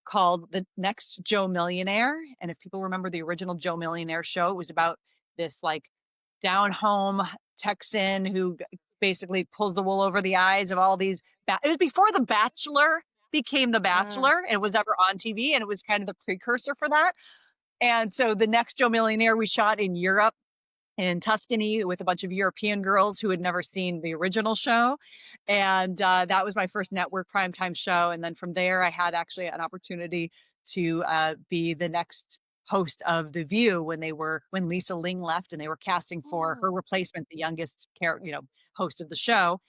called The Next Joe Millionaire. And if people remember the original Joe Millionaire show, it was about this like down home Texan who basically pulls the wool over the eyes of all these. It was before The Bachelor became The Mm. Bachelor and was ever on TV. And it was kind of the precursor for that. And so The Next Joe Millionaire we shot in Europe, in Tuscany, with a bunch of European girls who had never seen the original show. And that was my first network primetime show. And then from there, I had actually an opportunity to be the next host of The View when Lisa Ling left and they were casting for her Oh. replacement, the youngest host of the show.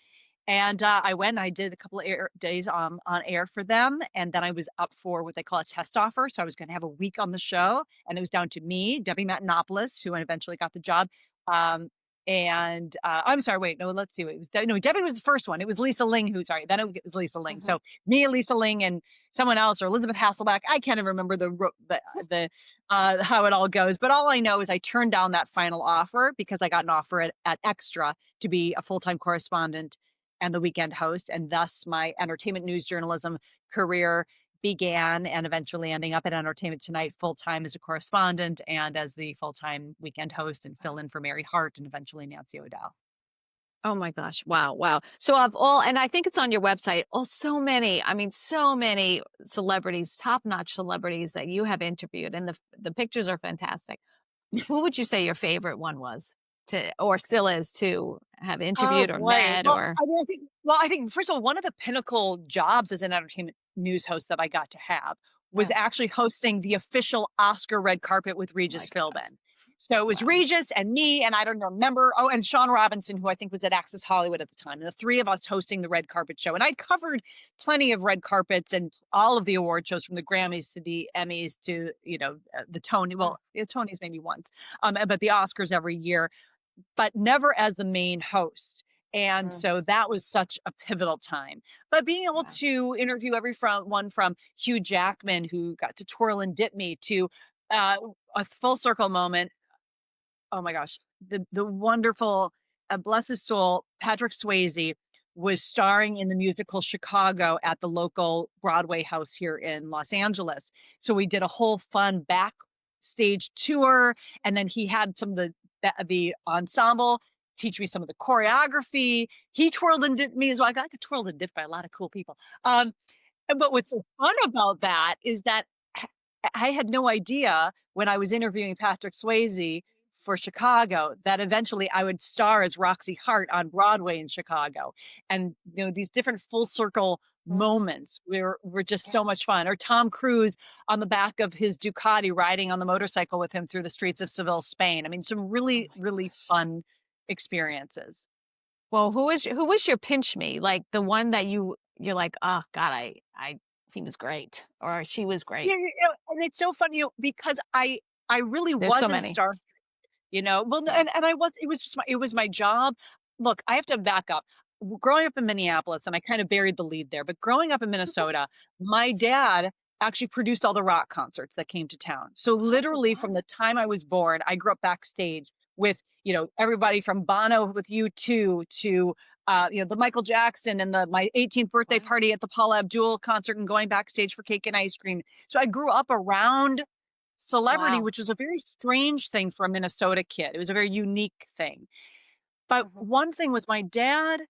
And I went and I did a couple of days on air for them. And then I was up for what they call a test offer. So I was going to have a week on the show. And it was down to me, Debbie Matenopoulos, who eventually got the job. Um, and I'm sorry, wait, no, let's see. It was no, Debbie was the first one. It was Lisa Ling then it was Lisa Ling. Mhm. So me, Lisa Ling, and someone else, or Elizabeth Hasselbeck. I can't even remember how it all goes. But all I know is I turned down that final offer because I got an offer at Extra to be a full-time correspondent and the weekend host. And thus my entertainment news journalism career began, and eventually ending up at Entertainment Tonight full time as a correspondent and as the full time weekend host and fill in for Mary Hart and eventually Nancy O'Dell. Oh my gosh. Wow. Wow. So and I think it's on your website, so many celebrities, top-notch celebrities that you have interviewed, and the pictures are fantastic. Who would you say your favorite one was to, or still is, to have Oh interviewed or boy. met Well, or? I think first of all, one of the pinnacle jobs as an entertainment news host that I got to have was Yeah. actually hosting the official Oscar red carpet with My Regis God. Philbin. So it was Wow. Regis and me, and I don't remember. Oh, and Sean Robinson, who I think was at Access Hollywood at the time. And the three of us hosting the red carpet show. And I'd covered plenty of red carpets and all of the award shows, from the Grammys to the Emmys to, the Tony. Wow. Well, the Tonys maybe once, but the Oscars every year, but never as the main host. And Mm. so that was such a pivotal time. But being able Wow. to interview one from Hugh Jackman, who got to twirl and dip me, to uh, a full circle moment. Oh my gosh, the wonderful, bless his soul, Patrick Swayze was starring in the musical Chicago at the local Broadway house here in Los Angeles. So we did a whole fun backstage tour, and then he had some of the ensemble teach me some of the choreography. He twirled and dipped me as well. I got twirled and dipped by a lot of cool people. But what's so fun about that is that I had no idea when I was interviewing Patrick Swayze for Chicago that eventually I would star as Roxy Hart on Broadway in Chicago. And these different full circle Mm. moments were just Yeah. so much fun. Or Tom Cruise on the back of his Ducati riding on the motorcycle with him through the streets of Seville, Spain. I mean, some Oh really, my really gosh. fun experiences. Well, who was your pinch me? Like the one that you're like, oh God, I he was great or she was Yeah, great. and it's so funny, because I really There's so wasn't many. star. Well, Yeah. and I was, it was my job. Look, I have to back up. Growing up in Minneapolis, and I kind of buried the lead there, but growing up in Minnesota, my dad actually produced all the rock concerts that came to town. So Oh literally from wow. the time I was born, I grew up backstage with, everybody from Bono with U2 to, the Michael Jackson and my 18th birthday Wow. party at the Paula Abdul concert and going backstage for cake and ice cream. So I grew up around celebrity, Wow. which was a very strange thing for a Minnesota kid. It was a very unique thing. But Mhm. one thing was, my dad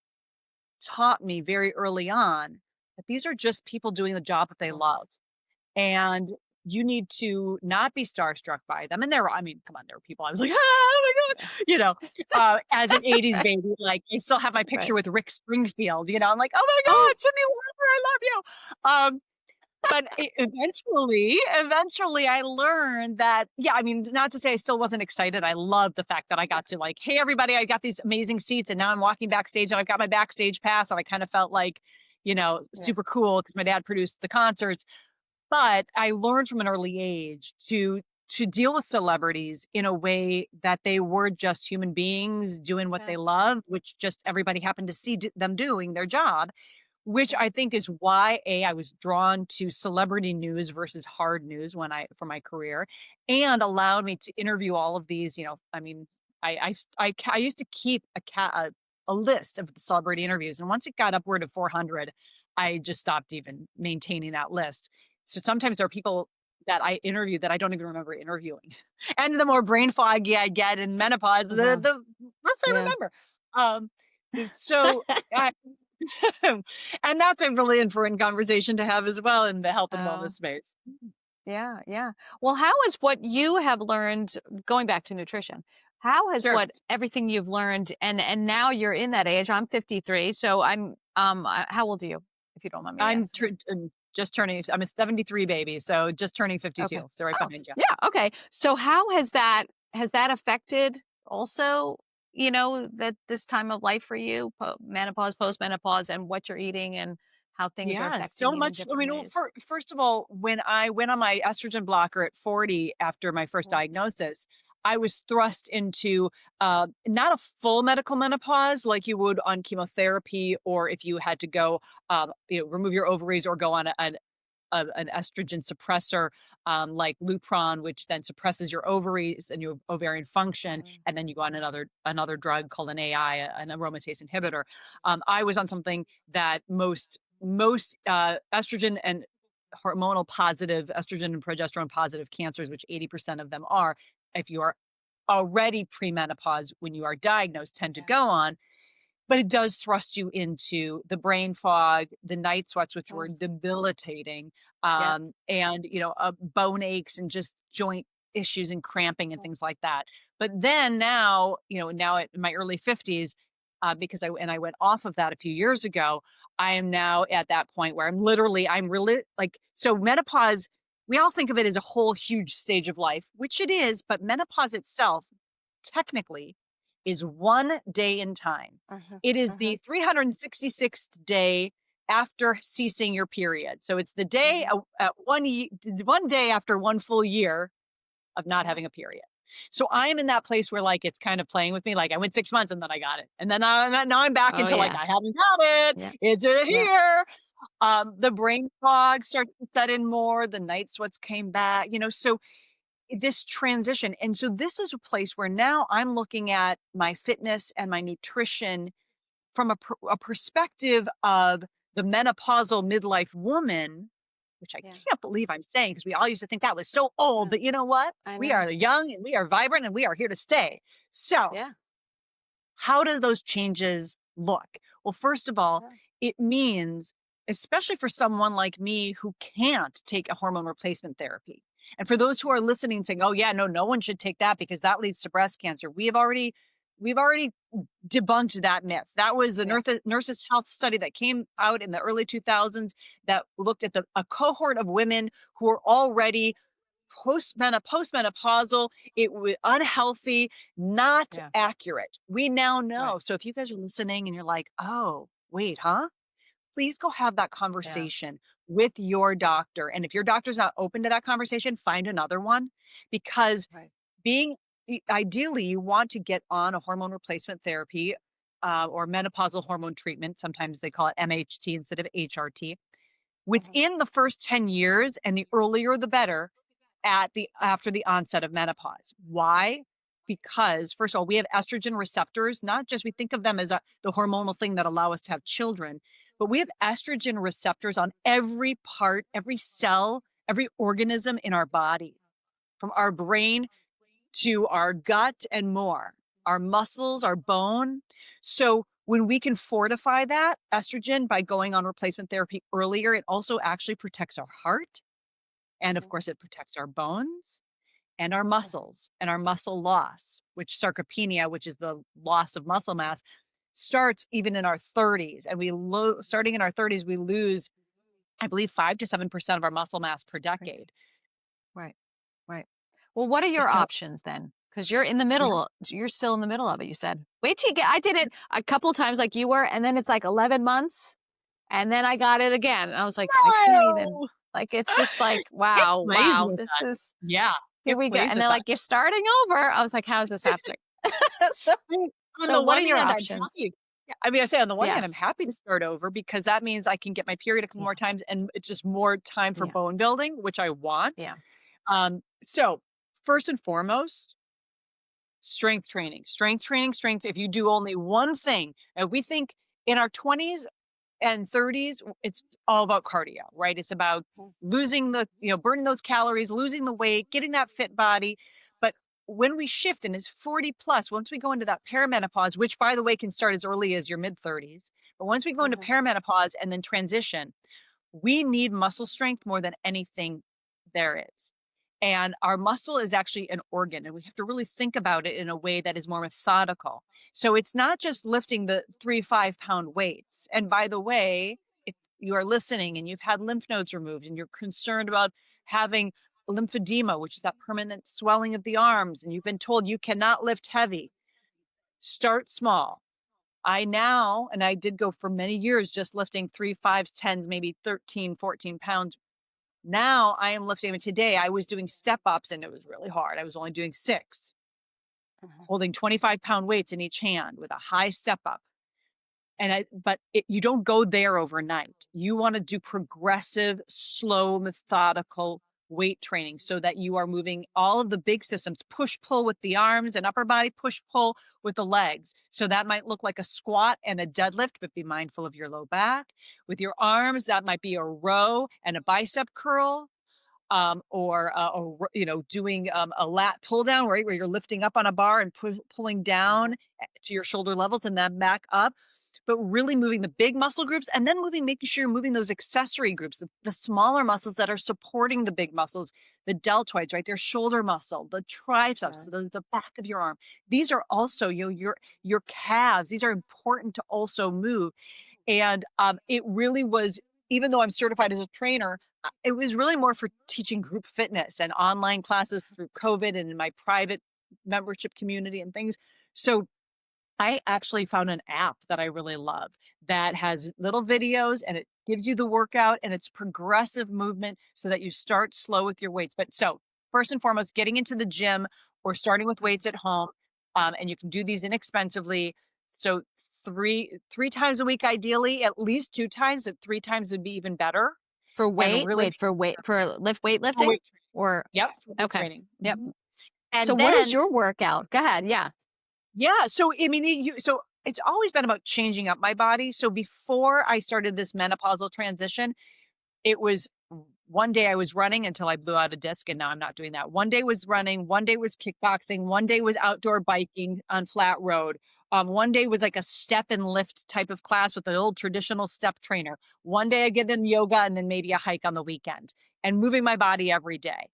taught me very early on that these are just people doing the job that they Oh, love. And you need to not be starstruck by them. And I mean, come on, there were people I was like, oh my yeah. God, as an 80s baby, like I still have my picture Right. with Rick Springfield, I'm like, oh my Oh, God, Cindy Lauper, I love you. But eventually I learned that, yeah, I mean, not to say I still wasn't excited. I loved the fact that I got to, like, hey, everybody, I got these amazing seats and now I'm walking backstage and I've got my backstage pass. And I kind of felt like, Yeah. super cool because my dad produced the concerts. But I learned from an early age to deal with celebrities in a way that they were just human beings doing what yeah. they loved, which just everybody happened to see them doing their job, which Yeah. I think is why I was drawn to celebrity news versus hard news for my career, and allowed me to interview all of these. I mean, I used to keep a list of the celebrity interviews, and once it got upward of 400, I just stopped even maintaining that list. So sometimes there are people that I interview that I don't even remember interviewing, and the more brain foggy I get in menopause, the Uh-huh. less I Yeah. remember. Um, so I, and that's a really important conversation to have as well in the health and wellness Oh, space. yeah, yeah. Well, how is what you have learned, going back to nutrition, how has Sure. what everything you've learned, and now you're in that age. I'm 53, so how old are you, if you don't mind me asking? Just turning, I'm a 73 baby, so just turning Okay. 52. So right Oh, behind you. yeah, okay. So how has that affected also, that this time of life for you, menopause, postmenopause, and what you're eating and how things are Yeah, affecting so you in much. I different mean, well, ways? first of all, when I went on my estrogen blocker at 40 after my first Mhm. diagnosis, I was thrust into not a full medical menopause like you would on chemotherapy, or if you had to go, remove your ovaries or go on an estrogen suppressor, like Lupron, which then suppresses your ovaries and your ovarian function, Mm. and then you go on another drug called an AI, an aromatase inhibitor. I was on something that most estrogen and hormonal positive, estrogen and progesterone positive cancers, which 80% of them are, if you are already premenopause when you are diagnosed, tend to Yeah. go on. But it does thrust you into the brain fog, the night sweats, which were Mm. debilitating, Yep. and bone aches and just joint issues and cramping and things like that. But then now, now in my early 50s, because I went off of that a few years ago, I am now at that point where I'm really like, so menopause, we all think of it as a whole huge stage of life, which it is, but menopause itself technically is one day in time. It is the 366th day after ceasing your period. So it's the day, one day after one full year of not having a period. So I'm in that place where like, it's kind of playing with me. Like I went 6 months and then I got it. And then now I'm back Oh, into like, yeah. I haven't got it. Yeah. It's here. The brain fog starts to set in more. The night sweats came back, so this transition. And so this is a place where now I'm looking at my fitness and my nutrition from a perspective of the menopausal midlife woman, which I can't believe I'm saying because we all used to think that was so old. But you know what? We are young and we are vibrant and we are here to stay. So how do those changes look? Well, first of all, it means, especially for someone like me who can't take a hormone replacement therapy. And for those who are listening saying, oh yeah, no one should take that because that leads to breast cancer. We've already debunked that myth. That was the Nurses Health study that came out in the early 2000s that looked at a cohort of women who were already postmenopausal. It was unhealthy, not accurate. We now know. So if you guys are listening and you're like, oh, wait, huh? Please go have that conversation with your doctor. And if your doctor's not open to that conversation, find another one, because ideally you want to get on a hormone replacement therapy or menopausal hormone treatment. Sometimes they call it MHT instead of HRT within the first 10 years, and the earlier the better after the onset of menopause. Why? Because first of all, we have estrogen receptors, not just, we think of them as the hormonal thing that allow us to have children, but we have estrogen receptors on every part, every cell, every organism in our body, from our brain to our gut and more, our muscles, our bone. So when we can fortify that estrogen by going on replacement therapy earlier, it also actually protects our heart. And of course, it protects our bones and our muscles and our muscle loss, which sarcopenia, which is the loss of muscle mass, starts even in our 30s. And starting in our 30s, we lose, I believe, 5 to 7% of our muscle mass per decade. Right. Well, what are your options then? Because you're in the middle. You're still in the middle of it. You said, wait till you get. I did it a couple times like you were, and then it's like 11 months, and then I got it again. And I was like, I can't even. Like it's just like wow. This is here we go. And they're like, you're starting over. I was like, how is this happening? So what are your options? I say on the one hand, I'm happy to start over because that means I can get my period a couple more times, and it's just more time for bone building, which I want. So first and foremost, strength training. If you do only one thing, and we think in our 20s and 30s, it's all about cardio, right? It's about losing burning those calories, losing the weight, getting that fit body. But when we shift and it's 40 plus, once we go into that perimenopause, which by the way can start as early as your mid 30s, but once we go into perimenopause and then transition, we need muscle strength more than anything there is. And our muscle is actually an organ, and we have to really think about it in a way that is more methodical. So it's not just lifting the 3-5 pound weights. And by the way, if you are listening and you've had lymph nodes removed and you're concerned about having lymphedema, which is that permanent swelling of the arms, and you've been told you cannot lift heavy, start small. I did go for many years just lifting 3, 5s, 10s, maybe 13, 14 pounds. Now I am lifting. Today I was doing step ups and it was really hard. I was only doing 6, holding 25-pound weights in each hand with a high step up. But you don't go there overnight. You want to do progressive, slow, methodical weight training so that you are moving all of the big systems, push, pull with the arms and upper body, push, pull with the legs. So that might look like a squat and a deadlift, but be mindful of your low back. With your arms, that might be a row and a bicep curl. Or doing a lat pull down, right, where you're lifting up on a bar and pulling down to your shoulder levels and then back up. but really moving the big muscle groups and then making sure you're moving those accessory groups, the smaller muscles that are supporting the big muscles, the deltoids, right? Their shoulder muscle, the triceps, the back of your arm. These are also your calves. These are important to also move. And it really was, even though I'm certified as a trainer, it was really more for teaching group fitness and online classes through COVID and in my private membership community and things. So I actually found an app that I really love that has little videos and it gives you the workout and it's progressive movement so that you start slow with your weights. But so first and foremost, getting into the gym or starting with weights at home, and you can do these inexpensively. So three times a week, ideally, at least 2 times, but 3 times would be even better. For And really for weightlifting weight training. or Yep. For weight okay. training. Yep. Mhm. And So then, what is your workout? Go ahead. Yeah. yeah. So, I mean, so it's always been about changing up my body. So before I started this menopausal transition, it was one day I was running until I blew out a disc, and now I'm not doing that. One day was running, one day was kickboxing, one day was outdoor biking on flat road. One day was like a step and lift type of class with an old traditional step trainer. One day I get in yoga and then maybe a hike on the weekend and moving my body every day,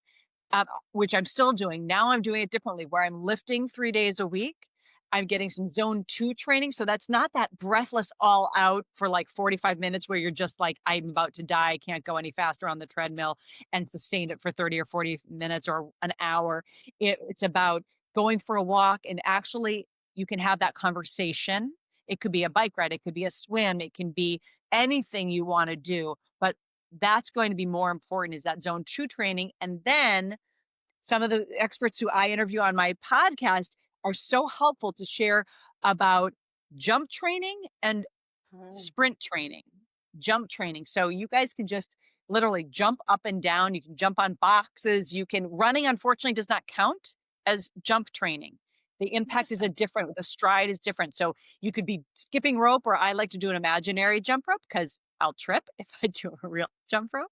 which I'm still doing. Now I'm doing it differently where I'm lifting 3 days a week. I'm getting some zone 2 training. So that's not that breathless all out for like 45 minutes where you're just like, I'm about to die. I can't go any faster on the treadmill and sustain it for 30 or 40 minutes or an hour. It's about going for a walk and actually you can have that conversation. It could be a bike ride. It could be a swim. It can be anything you want to do. But that's going to be more important is that zone 2 training. And then some of the experts who I interview on my podcast are so helpful to share about jump training and sprint training, jump training. So you guys can just literally jump up and down. You can jump on boxes. Running, unfortunately, does not count as jump training. The impact is the stride is different. So you could be skipping rope, or I like to do an imaginary jump rope because I'll trip if I do a real jump rope.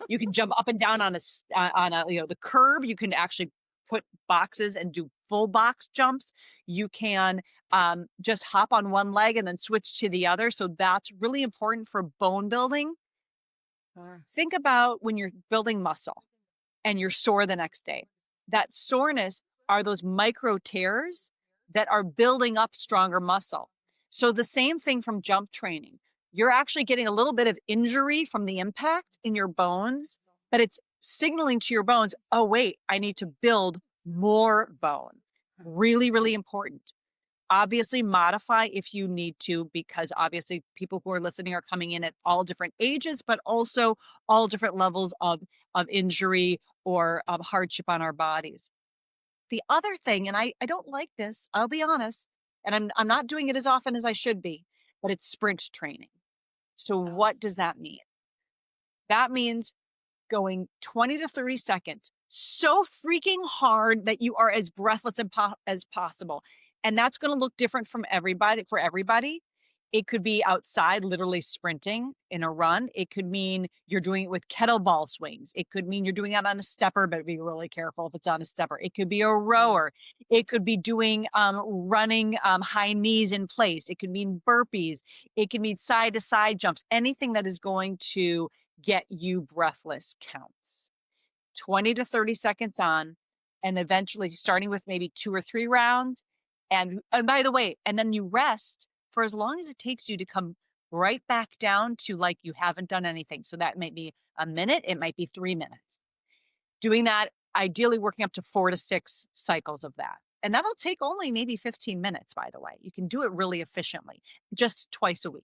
You can jump up and down on the curb. You can actually put boxes and do full box jumps. You can just hop on one leg and then switch to the other. So that's really important for bone building. Think about when you're building muscle and you're sore the next day. That soreness are those micro tears that are building up stronger muscle. So the same thing from jump training. You're actually getting a little bit of injury from the impact in your bones, but it's signaling to your bones, oh, wait, I need to build more bone. Really, really important. Obviously modify if you need to, because obviously people who are listening are coming in at all different ages, but also all different levels of injury or hardship on our bodies. The other thing, and I don't like this, I'll be honest, and I'm not doing it as often as I should be, but it's sprint training. So what does that mean? That means going 20 to 30 seconds so freaking hard that you are as breathless as possible. And that's going to look different for everybody. It could be outside, literally sprinting in a run. It could mean you're doing it with kettlebell swings. It could mean you're doing it on a stepper, but be really careful if it's on a stepper. It could be a rower. It could be doing running high knees in place. It could mean burpees. It could mean side to side jumps. Anything that is going to get you breathless counts. 20 to 30 seconds on, and eventually starting with maybe 2 or 3 rounds. And by the way, and then you rest for as long as it takes you to come right back down to like you haven't done anything. So that might be a minute, it might be 3 minutes. Doing that, ideally working up to 4 to 6 cycles of that. And that'll take only maybe 15 minutes, by the way. You can do it really efficiently, just twice a week.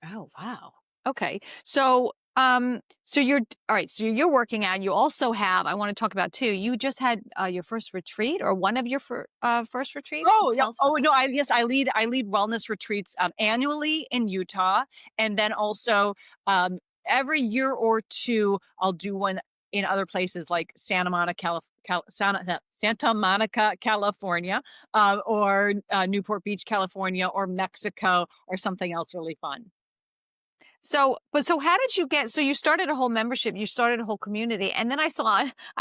Oh, wow. Okay. So, so you're all right. So you're working out. You also have, I want to talk about too. You just had your first retreat or one of your first retreats. Oh, yeah. Tell us about Oh, no, I lead wellness retreats annually in Utah. And then also every year or two, I'll do one in other places like Santa Monica, California, or Newport Beach, California, or Mexico, or something else really fun. So how did you get, so you started a whole membership, you started a whole community. And then I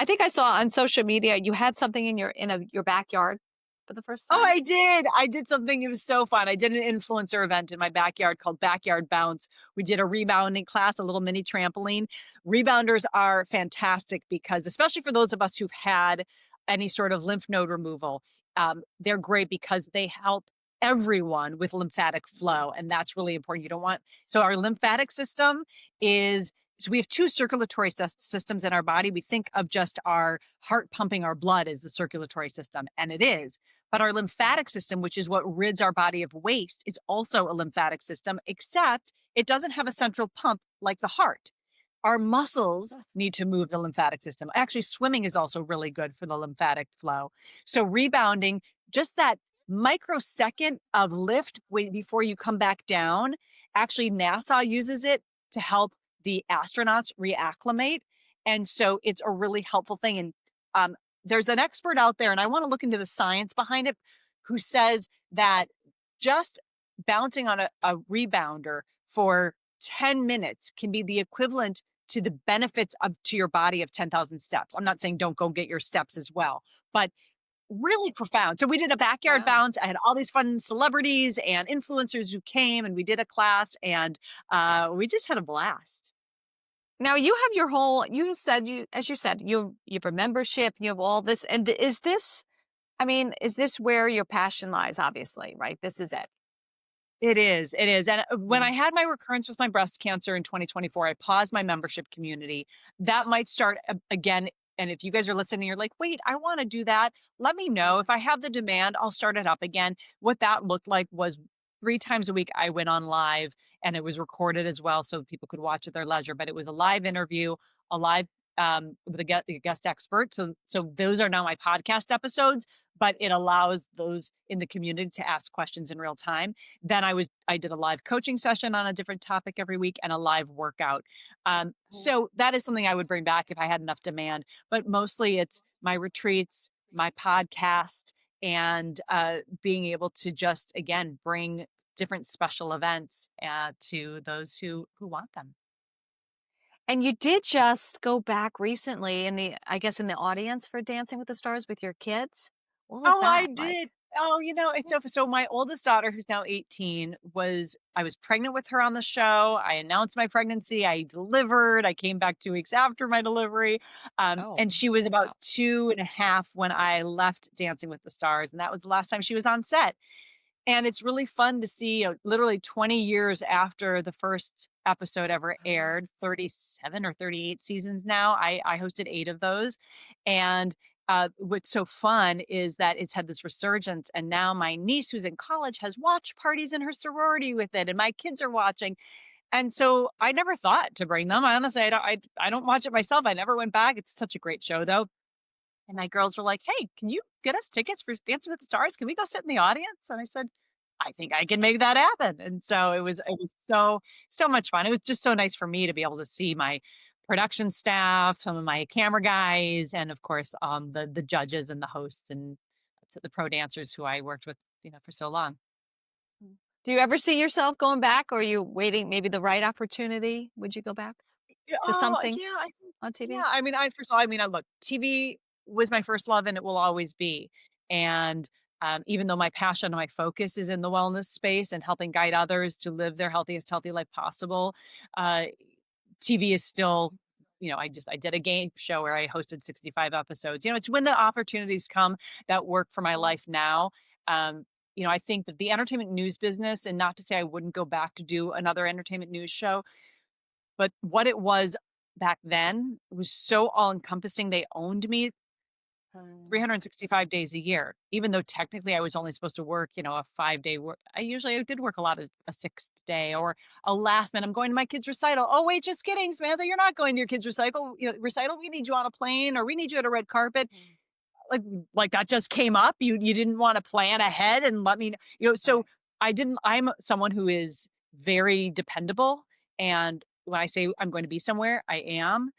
think I saw on social media, you had something in your backyard. for the first Oh, time? I did. I did something. It was so fun. I did an influencer event in my backyard called Backyard Bounce. We did a rebounding class, a little mini trampoline. Rebounders are fantastic because, especially for those of us who've had any sort of lymph node removal, they're great because they help everyone with lymphatic flow. And that's really important. You don't want, so our lymphatic system is, so we have two circulatory systems in our body. We think of just our heart pumping our blood as the circulatory system, and it is. But our lymphatic system, which is what rids our body of waste, is also a lymphatic system, except it doesn't have a central pump like the heart. Our muscles need to move the lymphatic system. Actually, swimming is also really good for the lymphatic flow. So rebounding, just that microsecond of lift before you come back down, actually NASA uses it to help the astronauts reacclimate. And so it's a really helpful thing. And there's an expert out there, and I want to look into the science behind it, who says that just bouncing on a rebounder for 10 minutes can be the equivalent to the benefits of to your body of 10,000 steps. I'm not saying don't go get your steps as well, but really profound. So we did a backyard Wow. bounce. I had all these fun celebrities and influencers who came, and we did a class, and we just had a blast. Now you have your whole, you said, as you said, you have a membership, you have all this. And is this, I mean, is this where your passion lies? Obviously, right? This is it. It is. It is. And when Mm. I had my recurrence with my breast cancer in 2024, I paused my membership community. That might start again. And if you guys are listening, you're like, wait, I want to do that. Let me know. If I have the demand, I'll start it up again. What that looked like was 3 times a week I went on live, and it was recorded as well so people could watch at their leisure. But it was a live interview, a live with the guest expert. So those are now my podcast episodes, but it allows those in the community to ask questions in real time. Then I did a live coaching session on a different topic every week and a live workout. So that is something I would bring back if I had enough demand. But mostly it's my retreats, my podcast, and being able to just again bring different special events to those who want them. And you did just go back recently I guess in the audience for Dancing with the Stars with your kids. What was Oh, I that like? did. Oh, it's so my oldest daughter, who's now 18, I was pregnant with her on the show. I announced my pregnancy. I delivered. I came back 2 weeks after my delivery. Oh, And she was about wow. 2.5 when I left Dancing with the Stars. And that was the last time she was on set. And it's really fun to see, literally 20 years after the first episode ever aired, 37 or 38 seasons now. I hosted 8 of those. And what's so fun is that it's had this resurgence. And now my niece, who's in college, has watch parties in her sorority with it. And my kids are watching. And so I never thought to bring them. I honestly, I don't watch it myself. I never went back. It's such a great show, though. And my girls were like, "Hey, can you get us tickets for Dancing with the Stars? Can we go sit in the audience?" And I said, "I think I can make that happen." And so it was so much fun. It was just so nice for me to be able to see my production staff, some of my camera guys, and of course, the judges and the hosts and the pro dancers who I worked with, for so long. Do you ever see yourself going back, or are you waiting maybe the right opportunity? Would you go back Yeah, to oh, something yeah, I think on TV? yeah, I mean, first of all, I look, TV was my first love and it will always be. And even though my passion and my focus is in the wellness space and helping guide others to live their healthiest, healthy life possible, uh, TV is still, I did a game show where I hosted 65 episodes. It's when the opportunities come that work for my life now. Um, I think that the entertainment news business, and not to say I wouldn't go back to do another entertainment news show, but what it was back then was so all-encompassing. They owned me Mm. 365 days a year, even though technically I was only supposed to work, a 5-day work. I did work a lot of a 6th day or a last minute. I'm going to my kid's recital. Oh, wait, just kidding, Samantha. You're not going to your kid's recital. We need you on a plane or we need you at a red carpet. Like that just came up. You didn't want to plan ahead and let me so Right. I'm someone who is very dependable. And when I say I'm going to be somewhere, I am.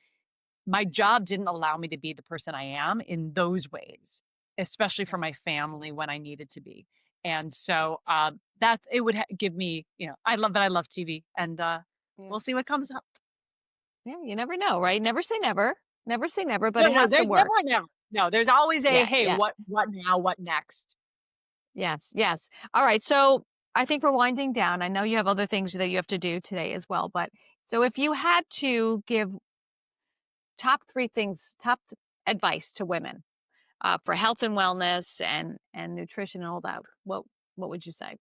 My job didn't allow me to be the person I am in those ways, especially for Right. my family when I needed to be. And so that it would give me, I love TV, and Yeah. we'll see what comes up. Yeah, you never know, right? Never say never. Never say never, but No, it no, has to there's never work. a never. No, there's always a Yeah, hey, yeah. what now, what next? Yes, yes. All right. So I think we're winding down. I know you have other things that you have to do today as well, but so if you had to give top three things, advice to women for health and wellness and nutrition and all that, what would you say?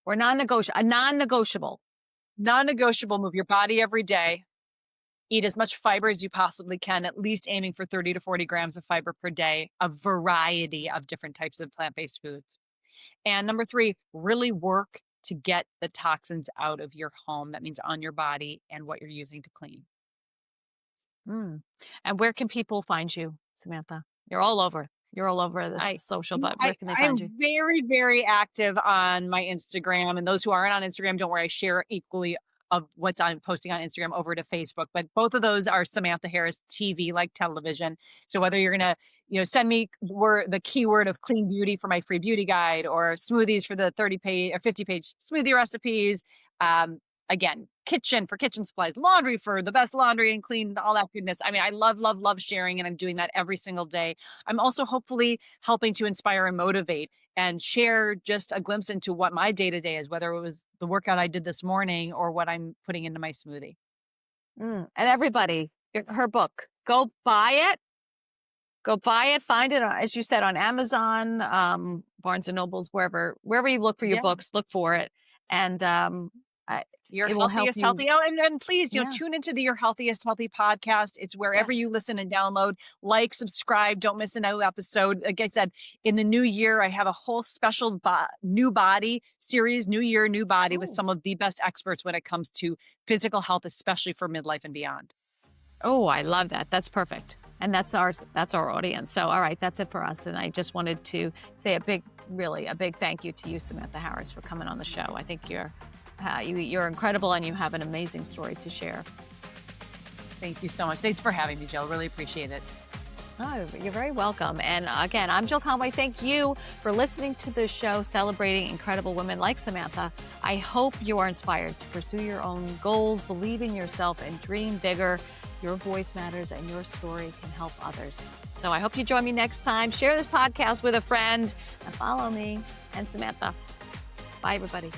Or a non-negotiable. Non-negotiable, move your body every day. Eat as much fiber as you possibly can, at least aiming for 30 to 40 grams of fiber per day, a variety of different types of plant-based foods. And number three, really work to get the toxins out of your home. That means on your body and what you're using to clean. Mm. And where can people find you, Samantha? You're all over. You're all over this I social, you know, but where can they find I'm you? very, very active on my Instagram, and those who aren't on Instagram, don't worry, I share equally of what's on posting on Instagram over to Facebook. But both of those are Samantha Harris TV, like television. So whether you're gonna, send me the keyword of clean beauty for my free beauty guide, or smoothies for the 30-page or 50-page smoothie recipes, um, again, kitchen supplies, laundry for the best laundry and clean, all that goodness. I mean, I love, love, love sharing, and I'm doing that every single day. I'm also hopefully helping to inspire and motivate and share just a glimpse into what my day to day is, whether it was the workout I did this morning or what I'm putting into my smoothie. And everybody, her book, go buy it. Go buy it. Find it, as you said, on Amazon, Barnes and Nobles, wherever you look for your Yeah. books, look for it. And Your it will help healthiest you. healthy. Oh, and please, Yeah. tune into the Your Healthiest Healthy podcast. It's wherever Yes. you listen and download. Like, subscribe. Don't miss a new episode. Like I said, in the new year, I have a whole special new body series, new year, new body, with Ooh. some of the best experts when it comes to physical health, especially for midlife and beyond. Oh, I love that. That's perfect. And that's our audience. So, all right, that's it for us. And I just wanted to say a big thank you to you, Samantha Harris, for coming on the show. I think you're incredible, and you have an amazing story to share. Thank you so much. Thanks for having me, Jill. Really appreciate it. Oh, you're very welcome. And again, I'm Jill Conway. Thank you for listening to the show celebrating incredible women like Samantha. I hope you are inspired to pursue your own goals, believe in yourself, and dream bigger. Your voice matters, and your story can help others. So I hope you join me next time. Share this podcast with a friend and follow me and Samantha. Bye, everybody.